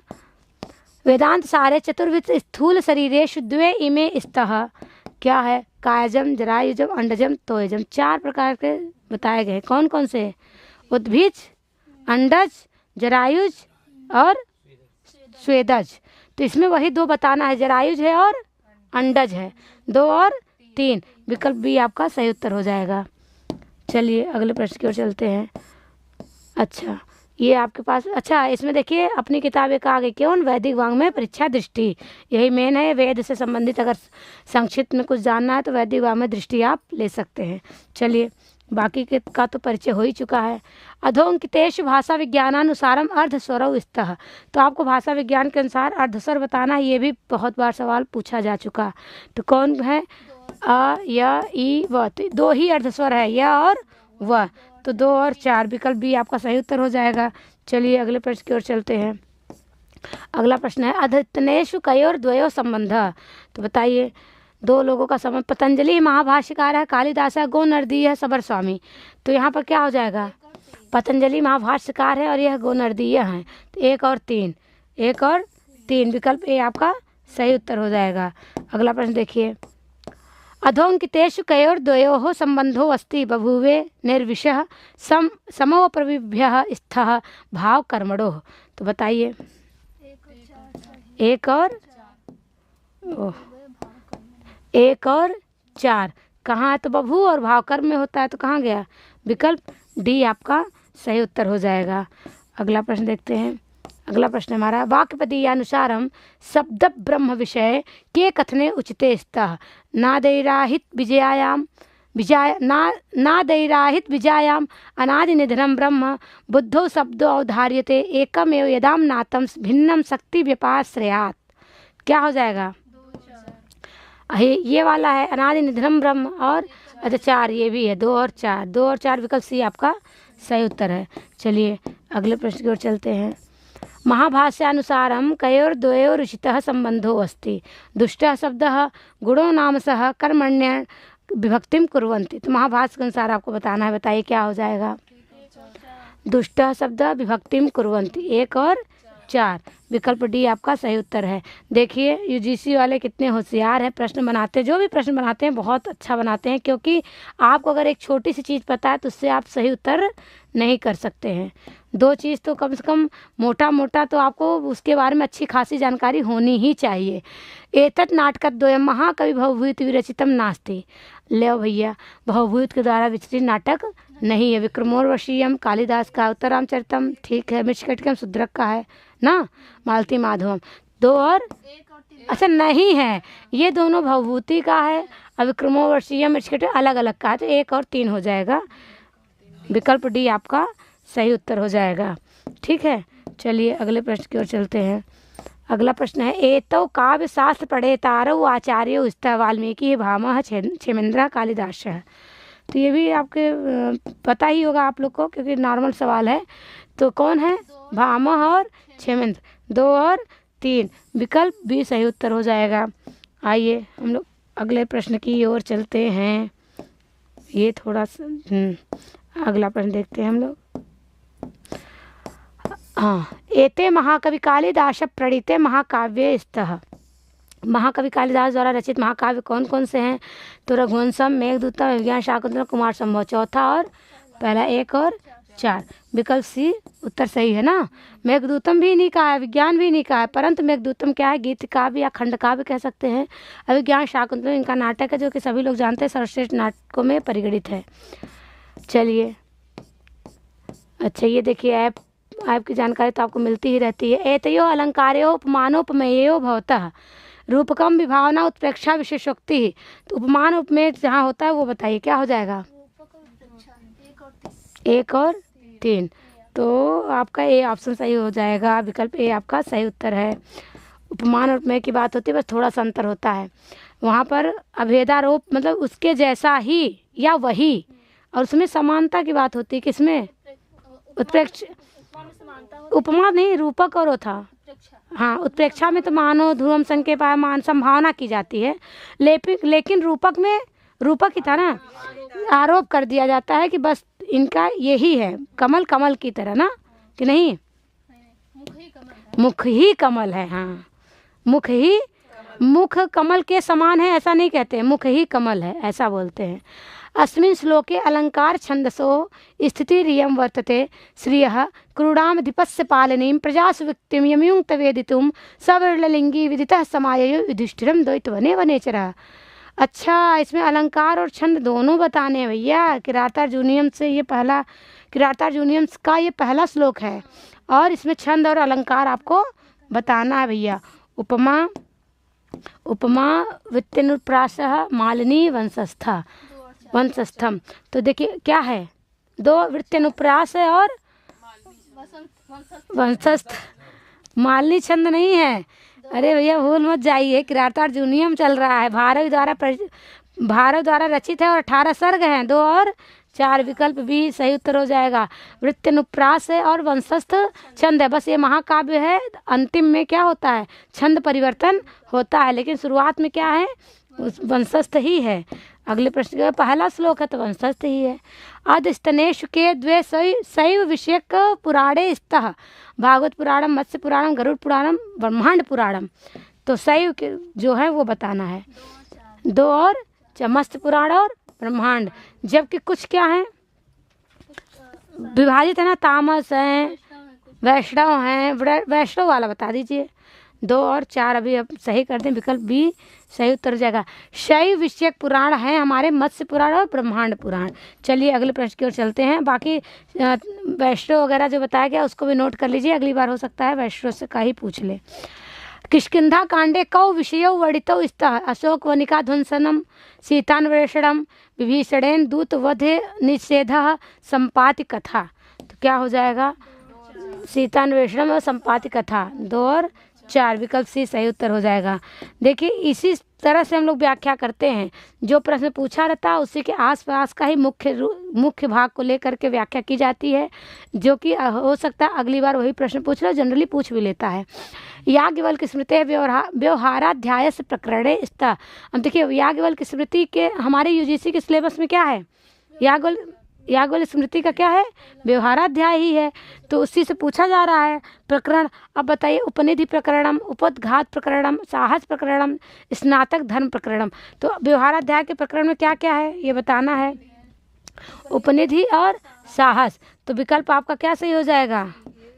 वेदांत सारे चतुर्विध स्थूल शरीरेषु 2 इमे स्तः। क्या है? कायजम, जरायुजम, अंडजम, तोयजम। 4 प्रकार के बताए गए। कौन कौन से? उद्भिज, अंडज, जरायुज और स्वेदज। तो इसमें वही 2 बताना है, जरायुज है और अंडज है। 2 और 3 विकल्प बी आपका सही उत्तर हो जाएगा। चलिए अगले प्रश्न की ओर चलते हैं। अच्छा ये आपके पास, अच्छा इसमें देखिए अपनी किताब एक आगे क्यों, वैदिक वाङ्मय परीक्षा दृष्टि, यही मेन है। वेद से संबंधित अगर संक्षिप्त में कुछ जानना है तो वैदिक वाङ्मय दृष्टि आप ले सकते हैं। चलिए बाकी के का तो परिचय हो ही चुका है। अधोंकितेषु भाषा विज्ञानानुसारम अर्धस्वरौ स्तः, तो आपको भाषा विज्ञान के अनुसार अर्धस्वर बताना है। ये भी बहुत बार सवाल पूछा जा चुका। तो कौन है, अ य ई व, तो 2 ही अर्धस्वर है, य और व, तो 2 और 4 विकल्प भी आपका सही उत्तर हो जाएगा। चलिए अगले प्रश्न की ओर चलते हैं। अगला प्रश्न है अधतनेषु कयोर द्वयो संबंध, तो बताइए 2 लोगों का संबंध। पतंजलि महाभाष्यकार है, कालिदास है, गोनर्दी है, सबर स्वामी, तो यहाँ पर क्या हो जाएगा, पतंजलि महाभाष्यकार है और यह गोनर्दीय है, तो 1 और 3, 1 और 3 विकल्प ए आपका सही उत्तर हो जाएगा। अगला प्रश्न देखिए, अधोंकितेषु कयोर द्वयोः संबंधो अस्ति बभूवे निर्विशः समो प्रविभ्यः स्थः भाव कर्मणोः, तो बताइए 1 और 1 और 4 कहाँ है, तो बभू और भाव कर्म में होता है, तो कहाँ गया, विकल्प डी आपका सही उत्तर हो जाएगा। अगला प्रश्न देखते हैं। अगला प्रश्न हमारा, वाक्यपदीयानुसारम शब्द ब्रह्म विषय के कथने उचिते स्तः नादैराहित विजयायाम नादैराहित विजयायाम अनादि निधनम ब्रह्म बुद्धौ शब्दो अवधार्यते एकमेव यदाम नातम भिन्नम शक्ति व्यापार श्रेयात, क्या हो जाएगा, ये वाला है अनादि निधनम ब्रह्म, और अच्छा 4 ये भी है, 2 और 4, 2 और 4 विकल्प सी आपका सही उत्तर है। चलिए अगले प्रश्न की ओर चलते हैं। महाभाष्यानुसारम कयोर द्वयोर उचितः संबंधो अस्ति दुष्टः शब्दः गुणो नामसः कर्मण्य विभक्तिम कुर्वन्ति, तो महाभाष्य के अनुसार आपको बताना है, बताइए क्या हो जाएगा, दुष्टः शब्द विभक्तिम कुर्वन्ति, 1 और 4 विकल्प डी आपका सही उत्तर है। देखिए यूजीसी वाले कितने होशियार हैं, प्रश्न बनाते हैं, जो भी प्रश्न बनाते हैं बहुत अच्छा बनाते हैं, क्योंकि आपको अगर एक छोटी सी चीज़ पता है तो उससे आप सही उत्तर नहीं कर सकते हैं। 2 चीज़ तो कम से कम मोटा मोटा तो आपको उसके बारे में अच्छी खासी जानकारी होनी ही चाहिए। एतत् नाटकद्वयं महाकवि भवभूति विरचितम नास्ति, ले भैया भवभूत के द्वारा विरचित नाटक नहीं है। विक्रमोर्वशीयम कालिदास का, उत्तरामचरितम ठीक है, मृच्छकटिकम शूद्रक का है ना, मालती माधवम, 2 और अच्छा नहीं है, ये दोनों भवभूति का है और विक्रमोर्वशीयम मृच्छकटिकम अलग अलग का है, तो 1 और 3 हो जाएगा, विकल्प डी आपका सही उत्तर हो जाएगा। ठीक है चलिए अगले प्रश्न की ओर चलते हैं। अगला प्रश्न है, एतौ काव्य शास्त्र पढ़े तारौ आचार्य स्तः वाल्मीकि भामह क्षेमेंद्र कालिदास, तो ये भी आपके पता ही होगा आप लोग को, क्योंकि नॉर्मल सवाल है। तो कौन है, भामह और क्षेमेंद्र, 2 और 3 विकल्प भी सही उत्तर हो जाएगा। आइए हम लोग अगले प्रश्न की ओर चलते हैं। ये थोड़ा सा अगला प्रश्न देखते हैं हम लोग। हाँ, एते महाकवि कालिदास प्रणीते महाकाव्य स्तः, महाकवि कालिदास द्वारा रचित महाकाव्य कौन कौन से हैं, तो रघुवंशम, मेघदूतम, अभिज्ञान शाकुंतलम, कुमार संभव, चौथा और पहला 1 और 4 विकल्प सी उत्तर सही है ना। मेघदूतम भी नहीं कहा है, विज्ञान भी नहीं कहा है, परंतु मेघदूतम क्या है, गीत काव्य या खंड काव्य कह सकते हैं। अभिज्ञान शाकुंतलम इनका नाटक है, जो कि सभी लोग जानते हैं सर्वश्रेष्ठ नाटकों में परिगणित है। चलिए अच्छा ये देखिए ऐप की जानकारी तो आपको मिलती ही रहती है। एतयो अलंकार्यो उपमानोपमेयो भवतः रूपकम विभावना उत्प्रेक्षा विशेषोक्ति, तो उपमान उपमेय जहाँ होता है वो बताइए क्या हो जाएगा, 1 और 3, तो आपका ए ऑप्शन सही हो जाएगा, विकल्प ए आपका सही उत्तर है। उपमान और उपमेय की बात होती है, बस थोड़ा सा अंतर होता है, वहाँ पर अभेदारोप मतलब उसके जैसा ही या वही, और उसमें समानता की बात होती है, किसमें, उत्प्रेक्ष, उपमा नहीं, रूपक और वो था, हाँ उत्प्रेक्षा में तो मानो ध्रुवम संकेत मान संभावना की जाती है, लेकिन रूपक में रूपक ही था ना, आरोप कर दिया जाता है कि बस इनका यही है, कमल कमल की तरह ना, कि नहीं, मुख ही कमल है, हाँ मुख ही मुख कमल के समान है ऐसा नहीं कहते हैं, मुख ही कमल है ऐसा बोलते हैं। अस्मिन् श्लोके अलंकार छंदसो स्थितिरियं वर्तते। श्रियः क्रूडाम दीपस्य पालनीं प्रजासु व्यक्तिं यमयुंक्त वेदितुं सवर्णलिंगी विदितः समाययो युधिष्ठिरं द्वैतवने वनेचरः। अच्छा, इसमें अलंकार और छंद दोनों बताने हैं भैया। किरातार्जुनीयम से ये पहला, किरातार्जुनीयम का ये पहला श्लोक है और इसमें छंद और अलंकार आपको बताना है भैया। उपमा उपमा वृत्तिनुप्रासः मालिनी वंशस्थम। तो देखिए क्या है, दो वृत्तिनुप्रास है और वंशस्थ। मालिनी छंद नहीं है, अरे भैया भूल मत जाइए, किरातार्जुनीयम चल रहा है, भारत द्वारा रचित है और 18 सर्ग हैं, 2 और 4 विकल्प भी सही उत्तर हो जाएगा। वृत्तिनुप्रास है और वंशस्थ छंद है। बस ये महाकाव्य है, अंतिम में क्या होता है, छंद परिवर्तन होता है, लेकिन शुरुआत में क्या है, वंशस्थ ही है। अगले प्रश्न का पहला श्लोक है तो वंशस्थ ही है। अधस्तनेषु के द्वे शैव विषयक पुराणे स्तः। भागवत पुराणम, मत्स्य पुराणम, गरुड़ पुराणम, ब्रह्मांड पुराणम। तो शैव के जो है वो बताना है, 2 और मत्स्य पुराण और ब्रह्मांड। जबकि कुछ क्या है विभाजित है ना, तामस हैं, वैष्णव हैं, वैष्णव वाला बता दीजिए। 2 और 4 अभी अब सही कर दें, विकल्प बी सही उत्तर हो जाएगा। शैव विषयक पुराण है हमारे मत्स्य पुराण और ब्रह्मांड पुराण। चलिए अगले प्रश्न की ओर चलते हैं। बाकी वैष्णव वगैरह जो बताया गया उसको भी नोट कर लीजिए, अगली बार हो सकता है वैष्णव से का ही पूछ ले। किष्किंधा कांडे कौ विषयौ वर्णितौ स्तः। अशोक वनिका ध्वंसनम, सीतान्वेषणम, विभीषणेन दूत वधे निषेधः, संपाति कथा। तो क्या हो जाएगा, सीतान्वेषणम और संपाति कथा। 2 और 4 विकल्प सी सही उत्तर हो जाएगा। देखिए इसी तरह से हम लोग व्याख्या करते हैं, जो प्रश्न पूछा रहता है उसी के आसपास का ही मुख्य भाग को लेकर के व्याख्या की जाती है, जो कि हो सकता है अगली बार वही प्रश्न पूछ लो, जनरली पूछ भी लेता है। याज्ञवल्क्य स्मृति व्यवहाराध्याय से प्रकरणे स्तः। अब देखिए याज्ञवल्क्य स्मृति के हमारे यूजीसी के सिलेबस में क्या है, याज्ञवल्क्य स्मृति का क्या है, व्यवहाराध्याय ही है, तो उसी से पूछा जा रहा है प्रकरण। अब बताइए, उपनिधि प्रकरणम, उपोद्घात प्रकरणम, साहस प्रकरणम, स्नातक धर्म प्रकरणम। तो व्यवहाराध्याय के प्रकरण में क्या क्या है ये बताना है, उपनिधि और साहस। तो विकल्प आपका क्या सही हो जाएगा,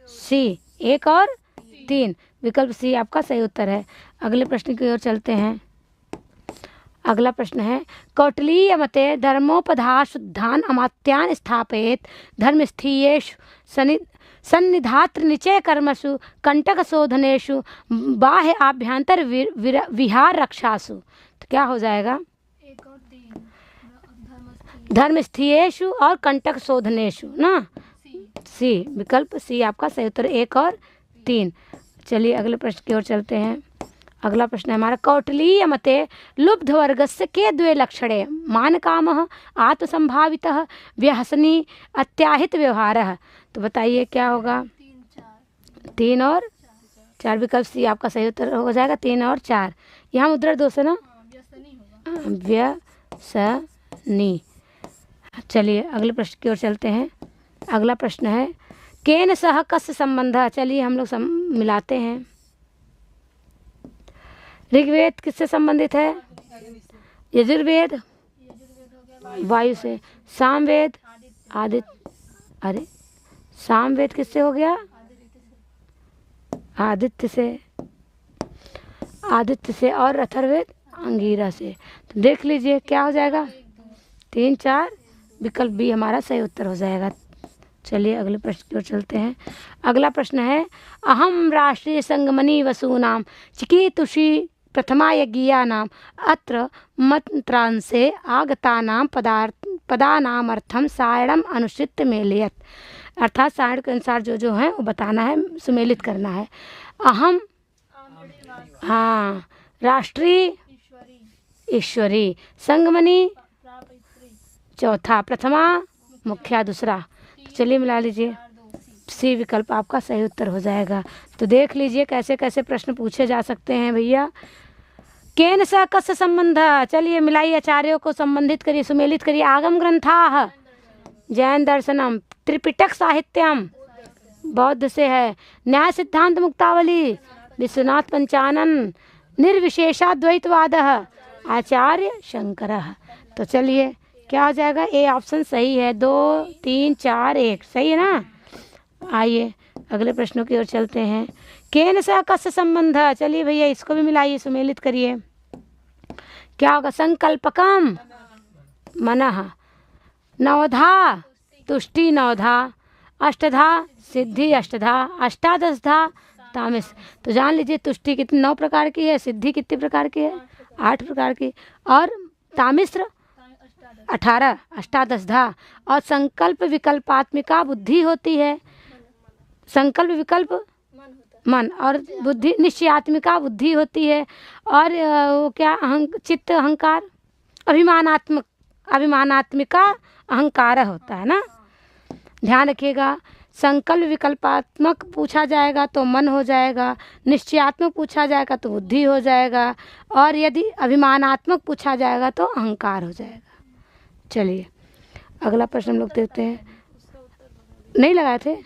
सी, 1 और 3 विकल्प सी आपका सही उत्तर है। अगले प्रश्न की ओर चलते हैं। अगला प्रश्न है, कौटिल्य मते धर्मोपधाशुद्धान अमात्यान स्थापयेत् धर्मस्थीयेषु सन्निधात्र निचय कर्मसु कंटक शोधनेषु बाह्य आभ्यंतर विहार रक्षासु। तो क्या हो जाएगा, धर्मस्थीयेषु और कंटक शोधनेषु ना, सी विकल्प सी आपका सही उत्तर, 1 और 3। चलिए अगले प्रश्न की ओर चलते हैं। अगला प्रश्न है हमारा, कौटिल्य मते लुब्ध वर्गस्य के 2 लक्षणे मान कामः आत्मसंभावितः व्यसनी अत्याहित व्यवहारः। तो बताइए क्या होगा, 3 और 4 विकल्प सी आपका सही उत्तर हो जाएगा, 3 और 4। यहाँ मुद्रा दोष है ना, व्यसनी। चलिए अगले प्रश्न की ओर चलते हैं। अगला प्रश्न है, केन सह कस्य संबंध। चलिए हम लोग मिलाते हैं। ऋग्वेद किससे संबंधित है, यजुर्वेद वायु से, सामवेद आदित्य, सामवेद किससे हो गया, आदित्य से, और अथर्ववेद अंगीरा से। तो देख लीजिए क्या हो जाएगा, 3 4 विकल्प बी हमारा सही उत्तर हो जाएगा। चलिए अगले प्रश्न की ओर चलते हैं। अगला प्रश्न है, अहम राष्ट्रीय संगमनी वसूनाम चिकीतुषी प्रथमा यज्ञियानाम अत्र मंत्रांशे आगतानाम पदानामर्थम सायणम अनुचित मेलयत। अर्थात सायण के अनुसार जो है वो बताना है, सुमेलित करना है। अहम, हाँ, राष्ट्रीय ईश्वरी, संगमनी चौथा, प्रथमा मुखिया दूसरा। चलिए मिला लीजिए, सी विकल्प आपका सही उत्तर हो जाएगा। तो देख लीजिए कैसे कैसे प्रश्न पूछे जा सकते हैं भैया। केन स कस्य संबंध, चलिए मिलाइए, आचार्यों को संबंधित करिए, सुमेलित करिए। आगम ग्रंथा, जैन दर्शनम, त्रिपिटक साहित्यम बौद्ध से है, न्याय सिद्धांत मुक्तावली विश्वनाथ पंचानन निर्विशेषाद्वैतवादः आचार्य शंकरः। तो चलिए क्या हो जाएगा, ए ऑप्शन सही है। 2 3 4 1 सही है ना। आइए अगले प्रश्नों की ओर चलते हैं। केन सह कस्य संबंध, चलिए भैया इसको भी मिलाइए, सुमेलित करिए। क्या होगा, संकल्पकम मनः, नवधा तुष्टि नवधा, अष्टधा सिद्धि अष्टधा, अष्टादशधा तामस। तो जान लीजिए तुष्टि कितनी 9 प्रकार की है, सिद्धि कितने प्रकार की है 8 प्रकार की, और तामिश्र 18, अष्टादशधा। और संकल्प विकल्पात्मिका बुद्धि होती है, संकल्प विकल्प मन, और बुद्धि निश्चयात्मिका बुद्धि होती है, और वो क्या चित्त अहंकार अभिमानात्मिका अहंकार होता है ना। ध्यान रखिएगा, संकल्प विकल्पात्मक पूछा जाएगा तो मन हो जाएगा, निश्चयात्मक पूछा जाएगा तो बुद्धि हो जाएगा, और यदि अभिमानात्मक पूछा जाएगा तो अहंकार हो जाएगा। चलिए अगला प्रश्न हम लोग देखते हैं। नहीं लगाए थे,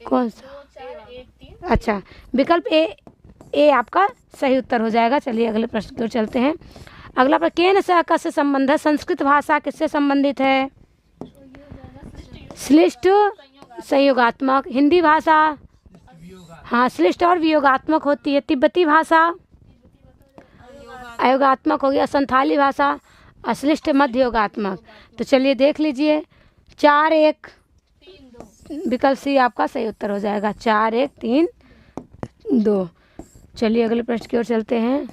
कौन सा? अच्छा, विकल्प ए आपका सही उत्तर हो जाएगा। चलिए अगले प्रश्न की ओर चलते हैं। अगला प्रश्न, केन सह कस्य संबंध, संस्कृत भाषा किससे संबंधित है? श्लिष्ट संयोगात्मक। हिंदी भाषा हाँ श्लिष्ट और वियोगात्मक होती है। तिब्बती भाषा अयोगात्मक हो गया। संथाली भाषा अश्लिष्ट मध्य योगात्मक। तो चलिए देख लीजिए, 4 1 विकल्प सी आपका सही उत्तर हो जाएगा। 4 1 3 2। चलिए अगले प्रश्न की ओर चलते हैं।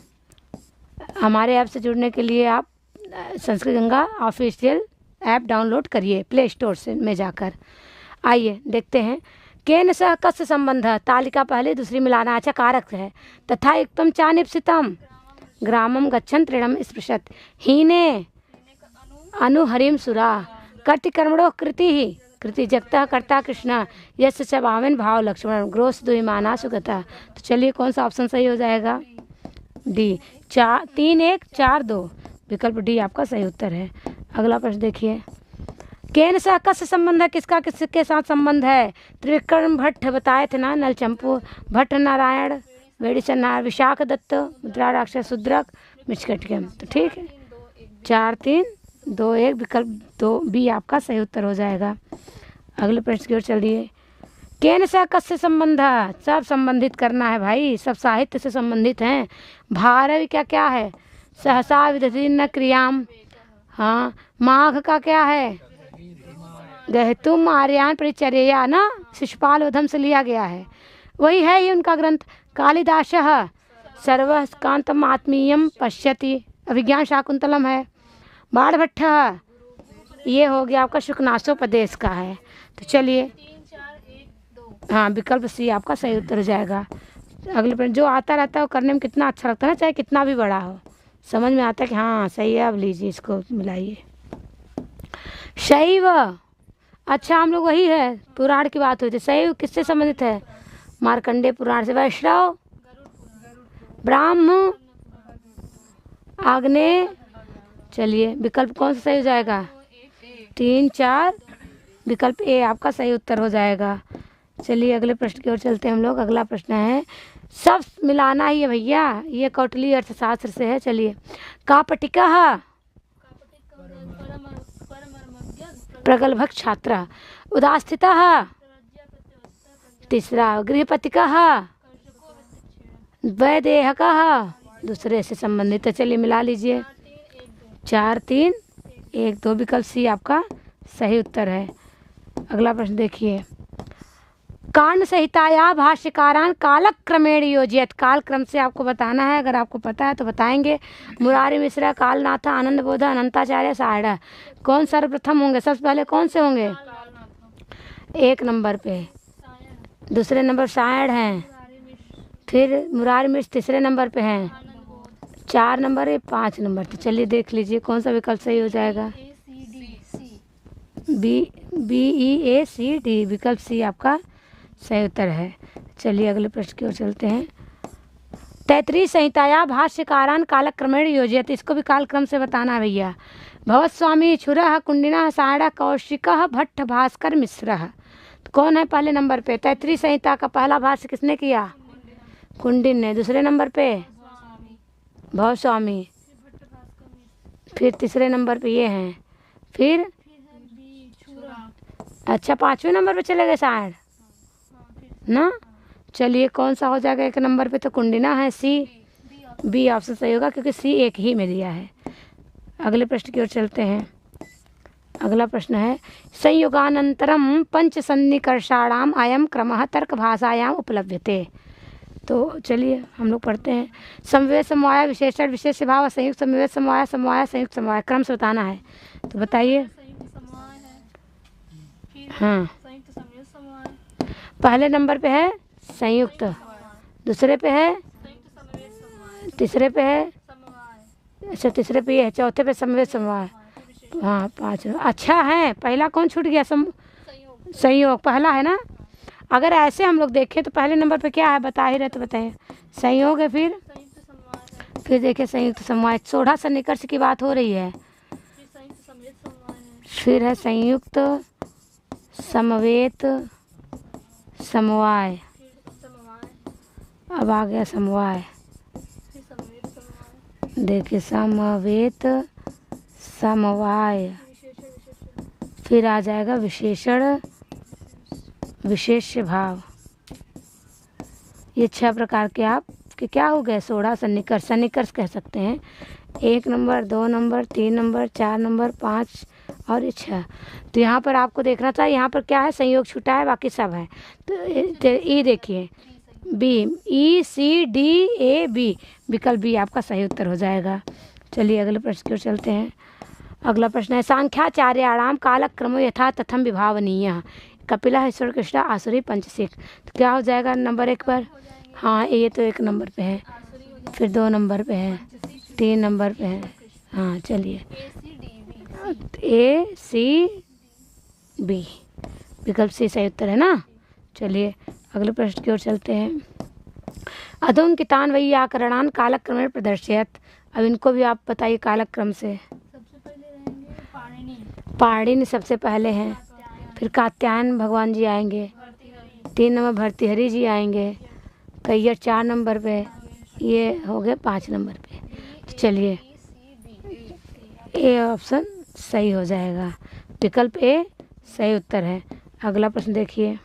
हमारे ऐप से जुड़ने के लिए आप Sanskrit Ganga official app download करिए प्ले स्टोर से में जाकर। आइए देखते हैं। केन सह कस्य संबंध, तालिका पहले दूसरी मिलाना अच्छा कारक है। तथा युक्तम चा निप्सितम ग्रामम गच्छन तृणम स्पृशत, हीने अनुहरिम सुरा, कर्ति कर्मणो कृति जगता कर्ता कृष्ण, यस्य च भावेन भाव लक्ष्मण, ग्रोस दुहिमाना सुगता। तो चलिए कौन सा ऑप्शन सही हो जाएगा? डी। 3 1 4 2 विकल्प डी आपका सही उत्तर है। अगला प्रश्न देखिए। केन सह कस्य संबंध है, किसका किसके साथ संबंध है? त्रिविक्रम भट्ट बताए थे ना, नलचंपू भट्ट नारायण, वेड़ीचंद नारायण, विशाख दत्त, मुद्रा राक्षस, शूद्रक, मिचकटिकम। तो ठीक है, 4 3 2 1 विकल्प 2 बी आपका सही उत्तर हो जाएगा। अगले प्रश्न की ओर चलिए। केन सह कस्य संबंध, सब संबंधित करना है भाई, सब साहित्य से संबंधित हैं। भारव क्या क्या है? सहसा विदधि न क्रियाम। हाँ, माघ का क्या है? गहतुम आर्यान परिचर्या ना, शिशुपाल वधम से लिया गया है, वही है ही उनका ग्रंथ। कालिदासः सर्वकांतम आत्मीयम पश्यति, अभिज्ञान शाकुंतलम है। बाणभट्ट ये हो गया आपका शुकनासोपदेश का है। तो चलिए हाँ विकल्प सी आपका सही उत्तर हो जाएगा। अगले प्रश्न, जो आता रहता है वो करने में कितना अच्छा लगता है ना, चाहे कितना भी बड़ा हो, समझ में आता है कि हाँ सही है। अब लीजिए इसको मिलाइए। शैव, अच्छा हम लोग वही है, पुराण की बात हुई थी। शैव किससे संबंधित है? मार्कंडेय पुराण से। वैष्णव, ब्राह्म, आग्नेय। चलिए विकल्प कौन सा सही हो जाएगा? 3 4 विकल्प ए आपका सही उत्तर हो जाएगा। चलिए अगले प्रश्न की ओर चलते हैं हम लोग। अगला प्रश्न है, सब मिलाना ही है भैया, ये कौटिल्य अर्थशास्त्र से है। चलिए, कापटिकः प्रगल्भक छात्र, उदास्थितः तीसरा, गृहपतिकः वैदेहकः दूसरे से संबंधित है। चलिए मिला लीजिए। 4 3 1 2 विकल्प सी आपका सही उत्तर है। अगला प्रश्न देखिए। कांड संहिताया भाष्यकारान कालक्रमेण योजित, काल क्रम से आपको बताना है, अगर आपको पता है तो बताएंगे। मुरारी मिश्रा, कालनाथ, आनंद बोध, अनंताचार्य, सायण, कौन सर्वप्रथम होंगे? सबसे पहले कौन से होंगे? 1 नंबर पे, दूसरे नंबर सायण हैं, फिर मुरारी मिश्र तीसरे नंबर पे हैं, 4 नंबर है, 5 नंबर। तो चलिए देख लीजिए कौन सा विकल्प सही हो जाएगा। BEACD विकल्प सी आपका सही उत्तर है। चलिए अगले प्रश्न की ओर चलते हैं। तैतरीय संहिताया भाष्यकारान कालक्रमेण योजित, इसको भी कालक्रम से बताना है भैया। भवस्वामी, छुरः, कुंडिनः, सायणः, कौशिकः, भट्ट, भास्कर, मिश्रः। तो कौन है पहले नंबर पे? तैतरीय संहिता का पहला भाष्य किसने किया? कुंडिन्य। दूसरे नंबर पे भवस्वामी। फिर तीसरे नंबर पे ये हैं। फिर अच्छा 5वें नंबर पे चले गए शायद ना। चलिए कौन सा हो जाएगा 1 नंबर पे? तो कुंडिना है, सी। बी ऑप्शन सही होगा क्योंकि सी एक ही में दिया है। अगले प्रश्न की ओर चलते हैं। अगला प्रश्न है संयुगानंतरम पंच सन्निकर्षाणाम अयम क्रमः तर्क भाषायाम उपलभ्यते। तो चलिए हम लोग पढ़ते हैं। समवेत समवाय विशेषण विशेष भाव संयुक्त समवेत समवाय समवाय संयुक्त समवाय क्रम से बताना है। तो बताइए। हाँ पहले नंबर पे है संयुक्त, दूसरे पे है, तीसरे पे है, अच्छा तीसरे पे ये है, चौथे पे समवेत समवाय। हाँ 5। अच्छा है पहला कौन छूट गया? संयोग पहला है ना। अगर ऐसे हम लोग देखें तो पहले नंबर पे क्या है बता ही रहे तो बताइए। संयोग है। फिर देखिए संयुक्त समवाय, सोढ़ा सन्निकर्ष की बात हो रही है। फिर है संयुक्त समवेत समवाय। अब आ गया समवाय। देखिए समवेत समवाय। फिर आ जाएगा विशेषण विशेष्य भाव। ये 6 प्रकार के आपके क्या हो गए? सोढ़ा सन्निकर्ष। सन्निकर्ष कह सकते हैं। 1 नंबर, 2 नंबर, 3 नंबर, 4 नंबर, 5 और ये 6। तो यहाँ पर आपको देखना था यहाँ पर क्या है? संयोग छूटा है, बाकी सब है। तो ई देखिए B, E C D A B, विकल्प बी आपका सही उत्तर हो जाएगा। चलिए अगले प्रश्न की ओर चलते हैं। अगला प्रश्न है सांख्याचार्याणाम कालक्रमो यथा तथम विभावनीय कपिला ईश्वर कृष्णा आसुरी पंचसिक। तो क्या हो जाएगा नंबर 1 पर? हाँ ये तो 1 नंबर पे है, फिर 2 नंबर पे है, 3 नंबर पे है। हाँ चलिए ए सी बी, विकल्प सी सही उत्तर है ना। चलिए अगले प्रश्न की ओर चलते हैं। अधोंकितान वैयाकरणान कालक्रमेण प्रदर्शयत। अब इनको भी आप बताइए कालक्रम से। पाणिनि सबसे पहले हैं, फिर कात्यायन भगवान जी आएंगे, 3 नंबर भर्तृहरि जी आएंगे, कैयर 4 नंबर पे, ये हो गए 5 नंबर पे। तो चलिए ए ऑप्शन सही हो जाएगा, विकल्प ए सही उत्तर है। अगला प्रश्न देखिए।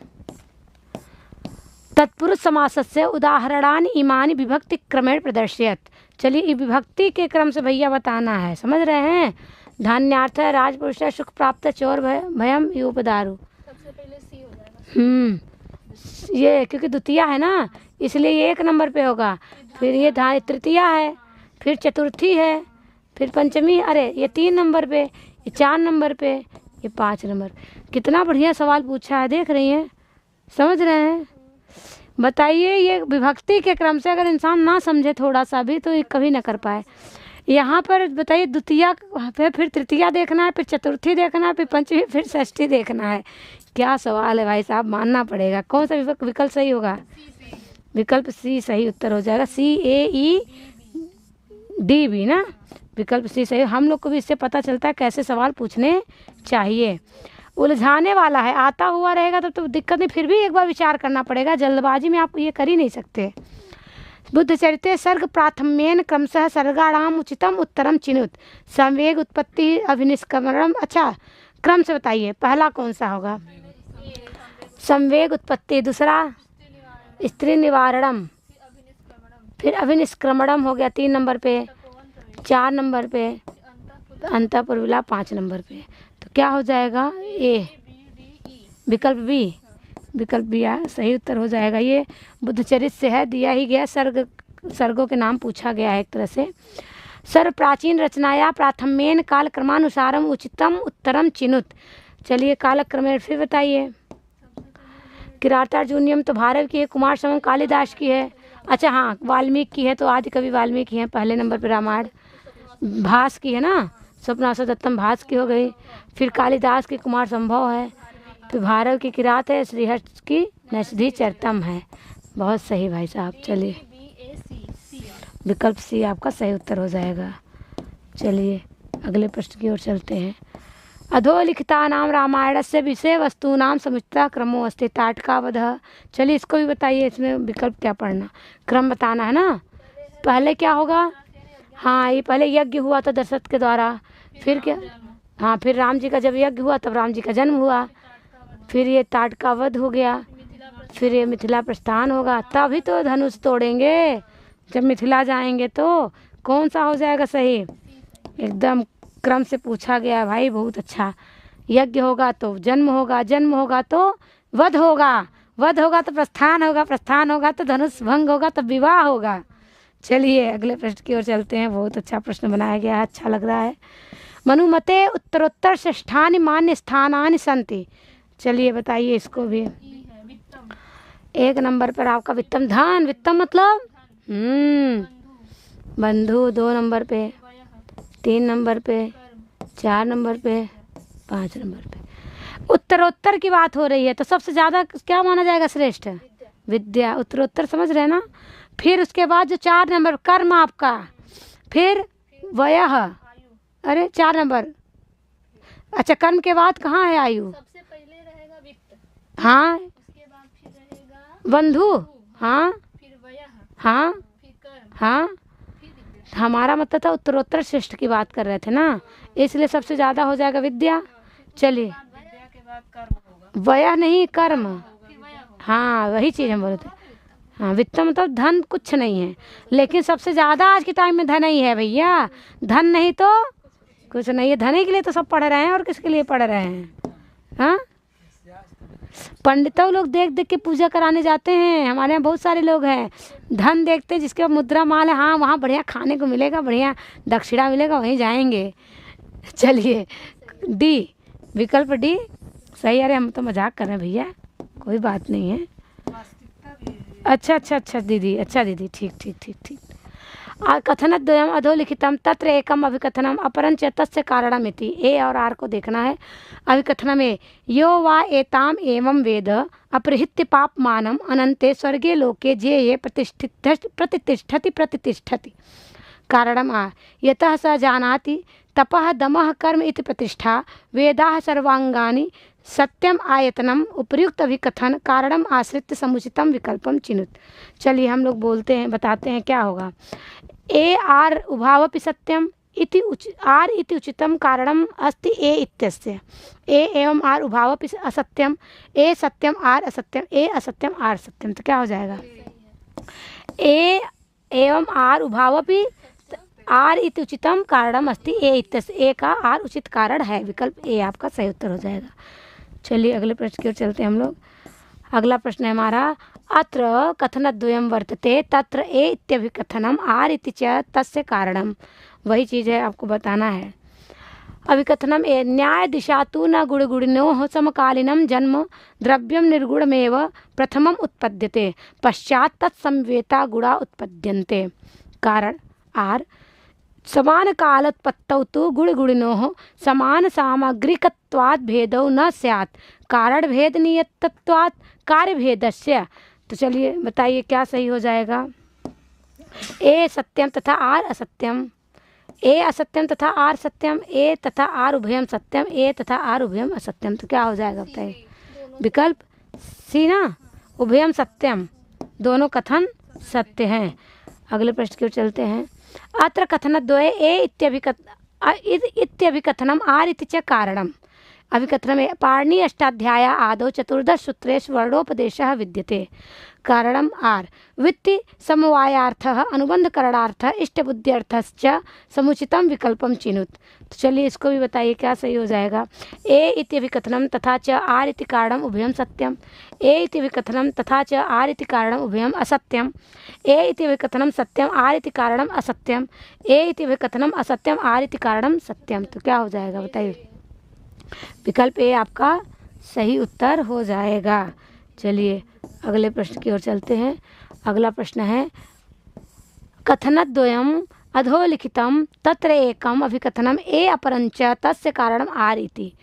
तत्पुरुष समासस्य उदाहरणानि इमानि विभक्ति क्रमेण प्रदर्शयत। चलिए विभक्ति के क्रम से भैया बताना है, समझ रहे हैं। धान्यार्थ है, राजपुरुष है, सुख प्राप्त, चोर भयम यूपदारु। सबसे पहले सी हो जाएगा। ये क्योंकि द्वितीया है ना इसलिए ये 1 नंबर पे होगा। फिर ये तृतीया है, फिर चतुर्थी है, फिर पंचमी, अरे ये 3 नंबर पे, ये 4 नंबर पे, ये 5 नंबर। कितना बढ़िया सवाल पूछा है, देख रही हैं, समझ रहे हैं। बताइए ये विभक्ति के क्रम से अगर इंसान ना समझे थोड़ा सा भी तो ये कभी ना कर पाए। यहाँ पर बताइए द्वितीया पे, फिर तृतीया देखना है, फिर चतुर्थी देखना है, फिर पंचमी, फिर षष्ठी देखना है। क्या सवाल है भाई साहब, मानना पड़ेगा। कौन सा विकल्प सही होगा? विकल्प सी सही उत्तर हो जाएगा। सी ए ई डी बी ना, विकल्प सी सही। हम लोग को भी इससे पता चलता है कैसे सवाल पूछने चाहिए। उलझाने वाला है, आता हुआ रहेगा तब तो दिक्कत नहीं, फिर भी एक बार विचार करना पड़ेगा, जल्दबाजी में आप ये कर ही नहीं सकते। बुद्ध चरिते सर्ग प्राथम्येन क्रमशः सर्गाणाम उचितम उत्तरम चिनुत संवेग उत्पत्ति अभिनिष्क्रमणम। अच्छा क्रम से बताइए पहला कौन सा होगा? संवेग उत्पत्ति, दूसरा स्त्री निवारणम, फिर अभिनिष्क्रमणम हो गया 3 नंबर पे, 4 नंबर पे अंतःपुर विलाप 5 नंबर पे। तो क्या हो जाएगा? ए विकल्प बी, विकल्प बी सही उत्तर हो जाएगा। ये बुद्धचरित से है, दिया ही गया, सर्गों के नाम पूछा गया है एक तरह से। सर्व प्राचीन रचनाया प्राथम्येन काल क्रमानुसारम उचितम उत्तरम चिनुत। चलिए कालक्रमेण फिर बताइए। किरातार्जुनीयम तो भारत की है, कुमार संभव कालिदास की है। अच्छा हाँ वाल्मीकि की है, तो आदि कवि वाल्मीकि हैं। पहले नंबर पर रामायण भास की है ना, स्वप्नाश्व दत्तम भास की हो गई। फिर कालिदास की कुमार संभव है, फिर भारत की किरात है, श्रीहर्ष की नैषधि चरितम है। बहुत सही भाई साहब। चलिए विकल्प सी आपका सही उत्तर हो जाएगा। चलिए अगले प्रश्न की ओर चलते हैं। अधोलिखितानां रामायणस्य विषय वस्तूनां समुचितः क्रमो अस्ति ताटकावधः। चलिए इसको भी बताइए, इसमें विकल्प क्या पढ़ना, क्रम बताना है ना। पहले क्या होगा, हाँ ये पहले यज्ञ हुआ था दशरथ के द्वारा, फिर क्या, हाँ फिर राम जी का जब यज्ञ हुआ तब राम जी का जन्म हुआ, फिर ये ताटका वध हो गया, फिर ये मिथिला प्रस्थान होगा, तभी तो धनुष तोड़ेंगे जब मिथिला जाएंगे। तो कौन सा हो जाएगा सही, एकदम क्रम से पूछा गया भाई, बहुत अच्छा। यज्ञ होगा तो जन्म होगा, जन्म होगा तो वध होगा, वध होगा तो प्रस्थान होगा, प्रस्थान होगा तो धनुष भंग होगा, तो विवाह होगा। चलिए अगले प्रश्न की ओर चलते हैं। बहुत अच्छा प्रश्न बनाया गया है, अच्छा लग रहा है। मनुमते उत्तरोत्तर श्रेष्ठानि मान्य स्थानानि सन्ति। चलिए बताइए इसको भी। एक नंबर पर आपका वित्तम, धन, वित्तम मतलब बंधु, 2 नंबर पे, 3 नंबर पे, 4 नंबर पे, 5 नंबर पे। उत्तरोत्तर की बात हो रही है तो सबसे ज़्यादा क्या माना जाएगा श्रेष्ठ, विद्या, उत्तरोत्तर, समझ रहे हैं ना। फिर उसके बाद जो 4 नंबर कर्म आपका, फिर वयः, अरे 4 नंबर, अच्छा कर्म के बाद कहाँ है आयु, सबसे पहले रहेगा वित्त, हाँ उसके बाद फिर रहेगा बंधु, हाँ फिर वयः, हाँ फिर कर्म, हाँ। फिर विद्या। हमारा मतलब था उत्तरोत्तर श्रेष्ठ की बात कर रहे थे ना, इसलिए सबसे ज़्यादा हो जाएगा विद्या। चलिए विद्या के बाद कर्म होगा, वयः नहीं कर्म, फिर वयः होगा। हाँ वही चीज़ हम बोले थे। हाँ वित्त मतलब धन कुछ नहीं है, लेकिन सबसे ज़्यादा आज के टाइम में धन ही है भैया, धन नहीं तो कुछ नहीं है। धन ही के लिए तो सब पढ़ रहे हैं, और किसके लिए पढ़ रहे हैं। हाँ पंडितों लोग देख देख के पूजा कराने जाते हैं, हमारे यहाँ बहुत सारे लोग हैं, धन देखते हैं जिसके मुद्रा माल है, हाँ वहाँ बढ़िया खाने को मिलेगा, बढ़िया दक्षिणा मिलेगा, वहीं जाएंगे। चलिए डी, विकल्प डी सही। अरे हम तो मजाक कर रहे हैं भैया, कोई बात नहीं है। अच्छा अच्छा अच्छा दीदी, अच्छा दीदी, ठीक ठीक ठीक ठीक। कथनद्वयम् अधोलिखितं तत्र एकम अभिकथनम अपरंच तस्य कारणमिति। ए और आर को देखना है। अभिकथन में यो वा एताम एवं वेद अपरिहित्य पापमानम अनंते स्वर्गे लोके जे ये प्रतिष्ठति। कारणम आ यतः स जानाति तपः दमः कर्म इति प्रतिष्ठा वेदाः सर्वांगानि सत्यम आयतनम उपर्युक्त अभिकथन कारणम आश्रित समुचितम विकल्पम चिनुत। चलिए हम लोग बोलते हैं, बताते हैं क्या होगा। ए आर उभावपि सत्यम इति आर इति उचितम कारणम अस्ति ए इत्यस्य। ए एवं आर उभावपि असत्यम, ए सत्यम आर असत्यम, ए असत्यम आर सत्यम। तो क्या हो जाएगा, ए एवं आर उभावपि आर इति उचितम कारणम अस्ति ए इत्यस्य। ए का आर उचित कारण है, विकल्प ए आपका सही उत्तर हो जाएगा। चलिए अगले प्रश्न की ओर चलते हैं हम लोग। अगला प्रश्न है हमारा, अत्र कथनद्वयं वर्तते तत्र ए इत्यभिकथनम आर इति च तस्य कारणम। वही चीज़ है, आपको बताना है। अभिकथनम ए न्याय दिशा तु न गुणगुणिनोः समकालीनं जन्म द्रव्यम निर्गुणमेव प्रथमम उत्पद्यते पश्चात् तत्संवेता गुणा उत्पद्यन्ते। कारण आर समान कालोत्पत्तौ तु गुणगुणिनोः समान सामग्रिकत्वात् भेदौ न स्यात् कारण भेद नियतत्वात् कार्य भेदस्य। तो चलिए बताइए क्या सही हो जाएगा। ए सत्यम तथा आर असत्यम, ए असत्यम तथा आर सत्यम, ए तथा आर उभयम सत्यम, ए तथा आर उभयम असत्यम। तो क्या हो जाएगा बताइए, विकल्प सी ना, उभयम सत्यम, दोनों कथन सत्य हैं। अगले प्रश्न की ओर चलते हैं। अत्र कथनद्वये ए इत्यभिकथनम आर इति च कारणम। अभिकथन में पाणिनि अष्टाध्याय आदौ 14 सूत्रेषु वर्णोपदेशः विद्यते। कारणम आर वित्ति समवायार्थः अनुबंधकरणार्थः इष्टबुद्ध्यर्थश्च समुचितं विकल्पम चिनुत। तो चलिए इसको भी बताइए क्या सही हो जाएगा। ए इति अभिकथनम तथा च आर इति कारणम उभयम सत्यम, ए इति अभिकथनम तथा च आर इति कारणम उभयम असत्यम, ए इति अभिकथनम सत्यम आर इति कारणम असत्यम, ए इति अभिकथनम असत्यम आर इति कारणम सत्यम। तो क्या हो जाएगा बताइए, विकल्प ए आपका सही उत्तर हो जाएगा। चलिए अगले प्रश्न की ओर चलते हैं। अगला प्रश्न है, कथनद्वयम् अधोलिखितं तत्र एकम अभिकथनम ए अपरंच तस्य कारणम आर इति।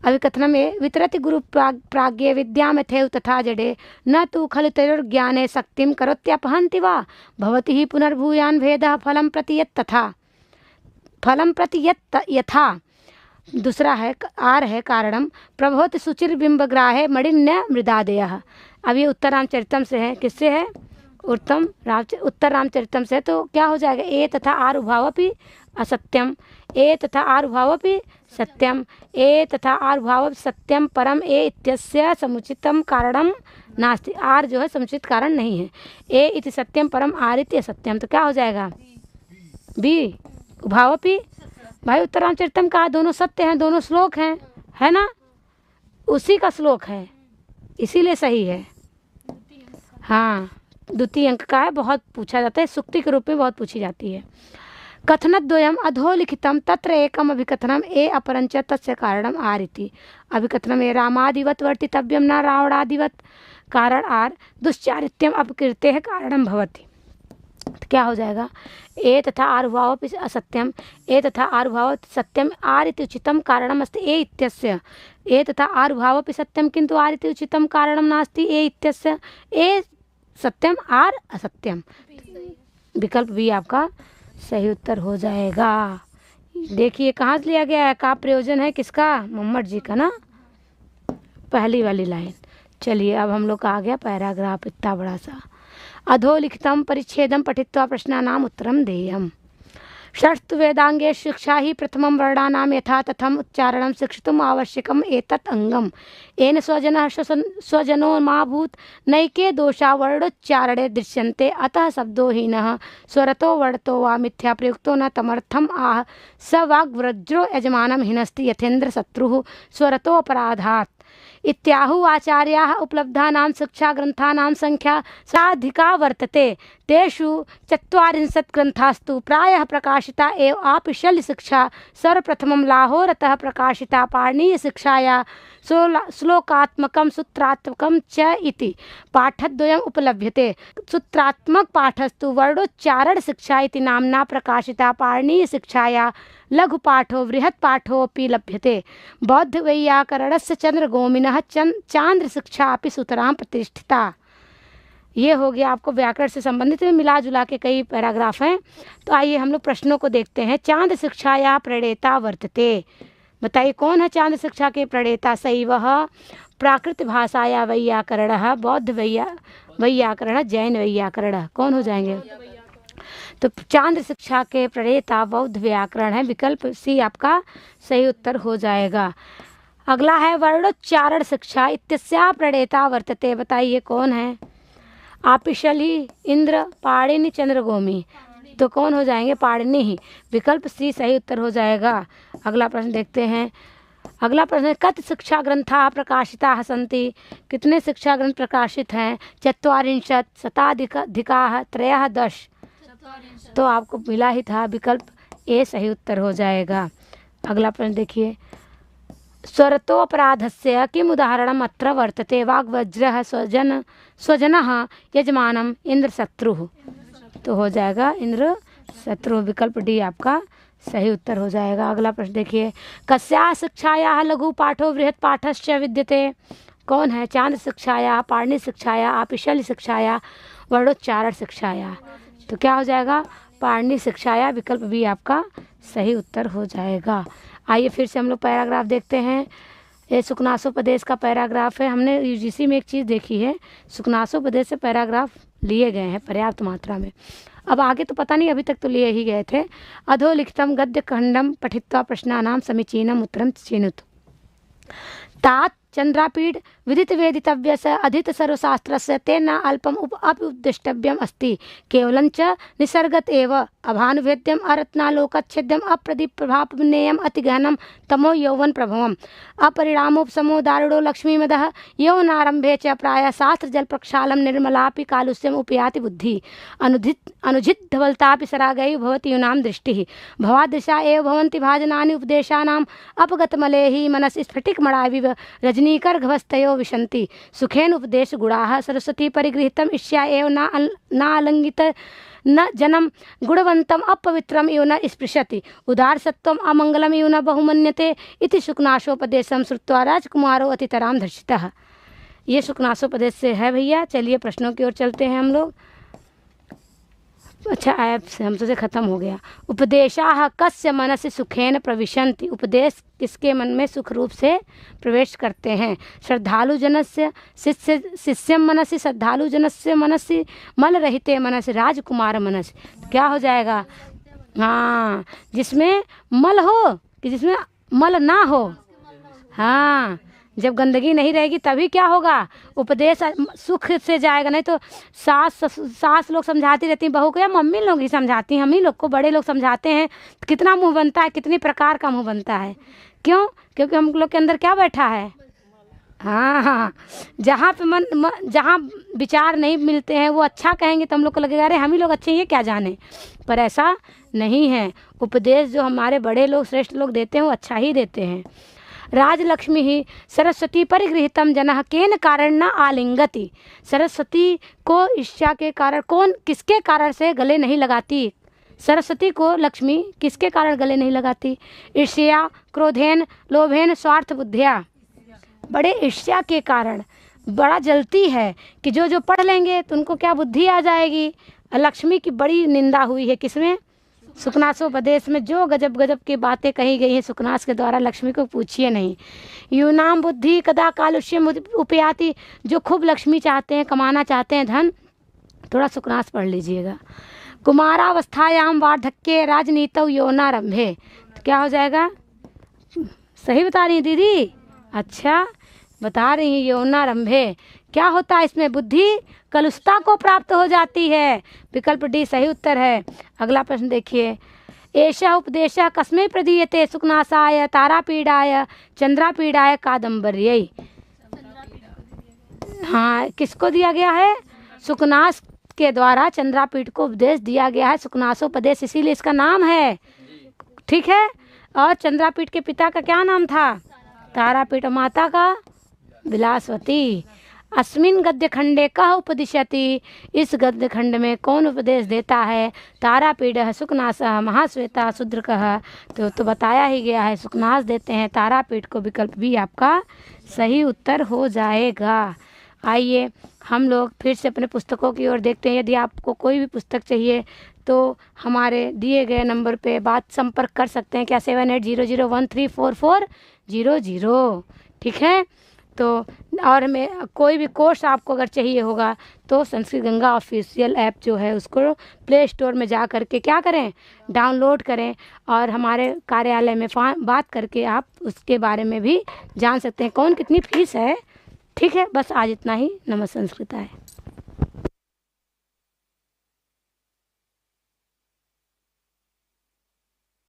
अभिकथन में वितरति गुरु प्राज्ञे विद्यामथेव तथा जडे न तु खलु तैर्ज्ञाने शक्तिं करोत्यपहन्ति वा भवति हि पुनर्भूयान् भेदः फलं प्रति यत् यथा दूसरा है आर है कारणम प्रभवत सुचिर बिंबग्राहे मणिन्य मृदादयः। अब ये उत्तर रामचरितम से है, किससे है? उत्तर रामचरितम से। तो क्या हो जाएगा? ए तथा आर उभावपि असत्यम, ए तथा आर उभावपि सत्यम, ए तथा आर उभावपि सत्यम परम ए इत्यस्य समुचितम कारणम नास्ति। आर जो है समुचित कारण नहीं है। ए इति सत्यम परम आर इति असत्यम, तो क्या हो जाएगा? बी उभावपि। भाई उत्तर रामचरितम का दोनों सत्य हैं, दोनों श्लोक हैं, है ना? उसी का श्लोक है, इसीलिए सही है। हाँ, द्वितीय अंक का है, बहुत पूछा जाता है, सुक्ति के रूप में बहुत पूछी जाती है। कथनद्वयम् अधोलिखितं तत्र एकम् अभिकथनम् ए अपरञ्च तस्य कारणम् आर इति। अभिकथनम् ए रामादिवत् वर्तितव्यं न रावणादिवत्, कारण आर दुश्चारित्यम् अपकीर्तेः कारणं भवति। तो क्या हो जाएगा? ए तथा आर उभावपि असत्यम, ए तथा आर उभावपि सत्यम आर इति उचितं कारणम् अस्ति ए इत्यस्य। ए तथा आर उभावपि सत्यम किंतु आर इति उचितं कारणं नास्ति ए इत्यस्य। ए सत्यम आर असत्यम, विकल्प बी आपका सही उत्तर हो जाएगा। देखिए कहाँ से लिया गया है, का प्रयोजन है किसका? मोहम्मद जी का ना, पहली वाली लाइन। चलिए अब हम लोग का आ गया पैराग्राफ इतना बड़ा सा। अधोलिखितं परिच्छेदं पठित्वा प्रश्नानाम् उत्तरं देयम्। षष्ठ वेदांगे शिक्षा ही प्रथमं वर्णानां यथा तथम उच्चारणं शिक्षितुम् आवश्यकम् एतत् अंगम्। येन स्वजनः स्वजनो मा भूत् नैके दोषा वर्णोच्चारणे दृश्यन्ते, अतः शब्दोहीनः स्वरतो वर्णतो वा मिथ्या प्रयुक्तो न तमर्थम् आह। स वाग्व्रज्रो यजमानं हीनस्ति यथेन्द्र शत्रुः स्वरतोऽपराधात्। इत्याहु आचार्याः उपलब्धानां शिक्षाग्रन्थानां संख्या साधिका वर्तते। तेषु 40 ग्रन्थास्तु प्रायः प्रकाशिता एव आपिशल्यशिक्षा सर्वप्रथमं लाहोरतः प्रकाशिता पाणिनीयशिक्षाया श्लोकात्मकं सूत्रात्मकं च इति पाठद्वयम् उपलभ्यते। सूत्रात्मक पाठस्तु वर्णोच्चारणशिक्षा इति नाम्ना प्रकाशिता पाणिनीयशिक्षाया लघुपाठो बृहत्पाठोऽपि लभ्यते। बौद्धवैयाकरणस्य चंद्रगोमिनः चांद्रशिक्षा अपि सुतरां प्रतिष्ठिता। ये हो गया आपको व्याकरण से संबंधित मिला जुला के कई पैराग्राफ हैं। तो आइए हम लोग प्रश्नों को देखते हैं। चांद शिक्षाया प्रणेता वर्तते, बताइए कौन है चांद शिक्षा के प्रणेता? शैवः प्राकृत भाषाया वैयाकरणः, बौद्ध वैयाकरण, जैन वैयाकरण। कौन हो जाएंगे? तो चांद शिक्षा के प्रणेता बौद्ध व्याकरण है, विकल्प सी आपका सही उत्तर हो जाएगा। अगला है वर्णोच्चारण शिक्षा इत्यस्या प्रणेता वर्तते, बताइए कौन है? आपिशली, इंद्र, पाणिनि, चंद्रगोमी। तो कौन हो जाएंगे? पाणिनि ही, विकल्प सी सही उत्तर हो जाएगा। अगला प्रश्न देखते हैं। अगला प्रश्न है कत शिक्षा ग्रंथा प्रकाशिता सन्ति, कितने शिक्षा ग्रंथ प्रकाशित हैं? 40 शताधिकाः त्रयः 10। तो आपको मिला ही था, विकल्प ए सही उत्तर हो जाएगा। अगला प्रश्न देखिए। स्वरतोपराधस्य किम उदाहरणम् अत्र वर्तते? वाग्वज्रः स्वजनः यजमानम् इंद्रशत्रुः। तो हो जाएगा इंद्र शत्रु, विकल्प डी आपका सही उत्तर हो जाएगा। अगला प्रश्न देखिए। कस्याः शिक्षायाः लघु पाठो बृहत् पाठश्च विद्यते? कौन है? चांद शिक्षाया, पाणिनि शिक्षाया, आपिशल्य शिक्षाया, वर्णोच्चारण शिक्षाया। तो क्या हो जाएगा? पाणिनि शिक्षाया, विकल्प भी आपका सही उत्तर हो जाएगा। आइए फिर से हम लोग पैराग्राफ देखते हैं। ये सुकनासोपदेश का पैराग्राफ है। हमने यूजीसी में एक चीज़ देखी है, सुकनासोपदेश से पैराग्राफ लिए गए हैं पर्याप्त मात्रा में। अब आगे तो पता नहीं, अभी तक तो लिए ही गए थे। अधोलिखितं गद्यखंडं पठित्वा प्रश्नानां समीचीनम् उत्तरं चिनुत। तात चंद्रापीड विदित वेदितव्यस्य अधित सर्वशास्त्रस्य तेन अल्पम उपदिष्टव्यम अस्ति, केवलं च निसर्गत एव अभानुभेद्यम अरत्नालोकच्छेद्यम अप्रदीप प्रभापनेयम अतिगहनम तमो यौवन प्रभवम अपरिणामोपसमो दारुणो लक्ष्मीमदः यौवनारंभे च प्राय शास्त्र जल प्रक्षालम निर्मलापि कालुष्यम उपयाति बुद्धि अनुजित धवलतापि सरागैः भवति यूनां दृष्टिः भवादृशा एव भवन्ति भाजनानि उपदेशानाम् अपगतमले हि मनसि स्फटिकमणाविव रजनीकर्घवस्तयो विशन्ति सुखेन उपदेश गुणाः सरस्वती परिगृहीतम् इष्या एव नालंगित न जनम गुणवंतम अपवित्रम इव न स्पृशति उदार सत्वम अमंगलम इव न बहुमन्यते इति शुकनाशोपदेशम श्रुत्वा राजकुमारो अतितराम धर्षितः। ये शुकनाशोपदेश से है भैया। चलिए प्रश्नों की ओर चलते हैं हम लोग। अच्छा ऐप से हमसे से ख़त्म हो गया। उपदेशाः कस्य मनसि सुखेन प्रविशन्ति, उपदेश किसके मन में सुख रूप से प्रवेश करते हैं। श्रद्धालु जनस्य शिष्यम मनसि, श्रद्धालु जनस्य मनसि, मल रहिते मनसि राजकुमार मनसि। क्या हो जाएगा? हाँ, जिसमें मल हो कि जिसमें मल ना हो। हाँ, जब गंदगी नहीं रहेगी तभी क्या होगा? उपदेश सुख से जाएगा। नहीं तो सास लोग समझाती रहती हैं बहू को, या मम्मी लोग ही समझाती हैं, हम ही लोग को बड़े लोग समझाते हैं, कितना मुंह बनता है, कितनी प्रकार का मुंह बनता है। क्यों? क्योंकि हम लोग के अंदर क्या बैठा है? हाँ हाँ, जहाँ पे जहाँ विचार नहीं मिलते हैं वो अच्छा कहेंगे तो हम लोग को लगेगा अरे हम ही लोग अच्छे हैं, ये क्या जाने। पर ऐसा नहीं है। उपदेश जो हमारे बड़े लोग श्रेष्ठ लोग देते हैं वो अच्छा ही देते हैं। राजलक्ष्मी ही सरस्वती परिगृहीतम जनः केन कारण न आलिंगति। सरस्वती को ईर्ष्या के कारण, कौन किसके कारण से गले नहीं लगाती? सरस्वती को लक्ष्मी किसके कारण गले नहीं लगाती? ईर्ष्या, क्रोधेन, लोभेन, स्वार्थ बुद्धिया। बड़े ईर्ष्या के कारण बड़ा जलती है कि जो पढ़ लेंगे तो उनको क्या बुद्धि आ जाएगी। लक्ष्मी की बड़ी निंदा हुई है किसमें? सुकनासोपदेश में। जो गजब गजब की बातें कही गई हैं सुकनास के द्वारा, लक्ष्मी को पूछिए नहीं। यूनाम बुद्धि कदा कालुष्यम उपयाति, जो खूब लक्ष्मी चाहते हैं, कमाना चाहते हैं धन, थोड़ा सुकनास पढ़ लीजिएगा। कुमारावस्थायाम वार्धक्ये राजनीतौ यौनारंभे। तो क्या हो जाएगा? सही बता रही हैं दीदी? अच्छा बता रही हैं। यौनारंभे क्या होता है इसमें? बुद्धि कलुषता को प्राप्त हो जाती है। विकल्प डी सही उत्तर है। अगला प्रश्न देखिए। एषः उपदेशः कस्मै प्रदीयते? सुकनासाय, तारापीडाय, चंद्रापीडाय, कादम्बर्यै। हाँ, किसको दिया गया है? सुकनास के द्वारा चंद्रापीठ को उपदेश दिया गया है। सुकनासोपदेश इसीलिए इसका नाम है। ठीक है। और चंद्रापीठ के पिता का क्या नाम था? तारापीठ। माता का विलासवती। अस्मिन गद्य खंडे कः उपदिशति? इस गद्य खंड में कौन उपदेश देता है? तारापीडः, सुकनासः, महाश्वेता, शूद्रकः। तो बताया ही गया है, सुकनास देते हैं तारापीठ को। विकल्प भी आपका सही उत्तर हो जाएगा। आइए हम लोग फिर से अपने पुस्तकों की ओर देखते हैं। यदि आपको कोई भी पुस्तक चाहिए तो हमारे दिए गए नंबर पे बात संपर्क कर सकते हैं। क्या? 7800134400। ठीक है। तो और मैं कोई भी कोर्स आपको अगर चाहिए होगा तो संस्कृत गंगा ऑफिशियल ऐप जो है उसको प्ले स्टोर में जा करके क्या करें? डाउनलोड करें और हमारे कार्यालय में बात करके आप उसके बारे में भी जान सकते हैं कौन कितनी फीस है। ठीक है। बस आज इतना ही। नमस्ते संस्कृत है।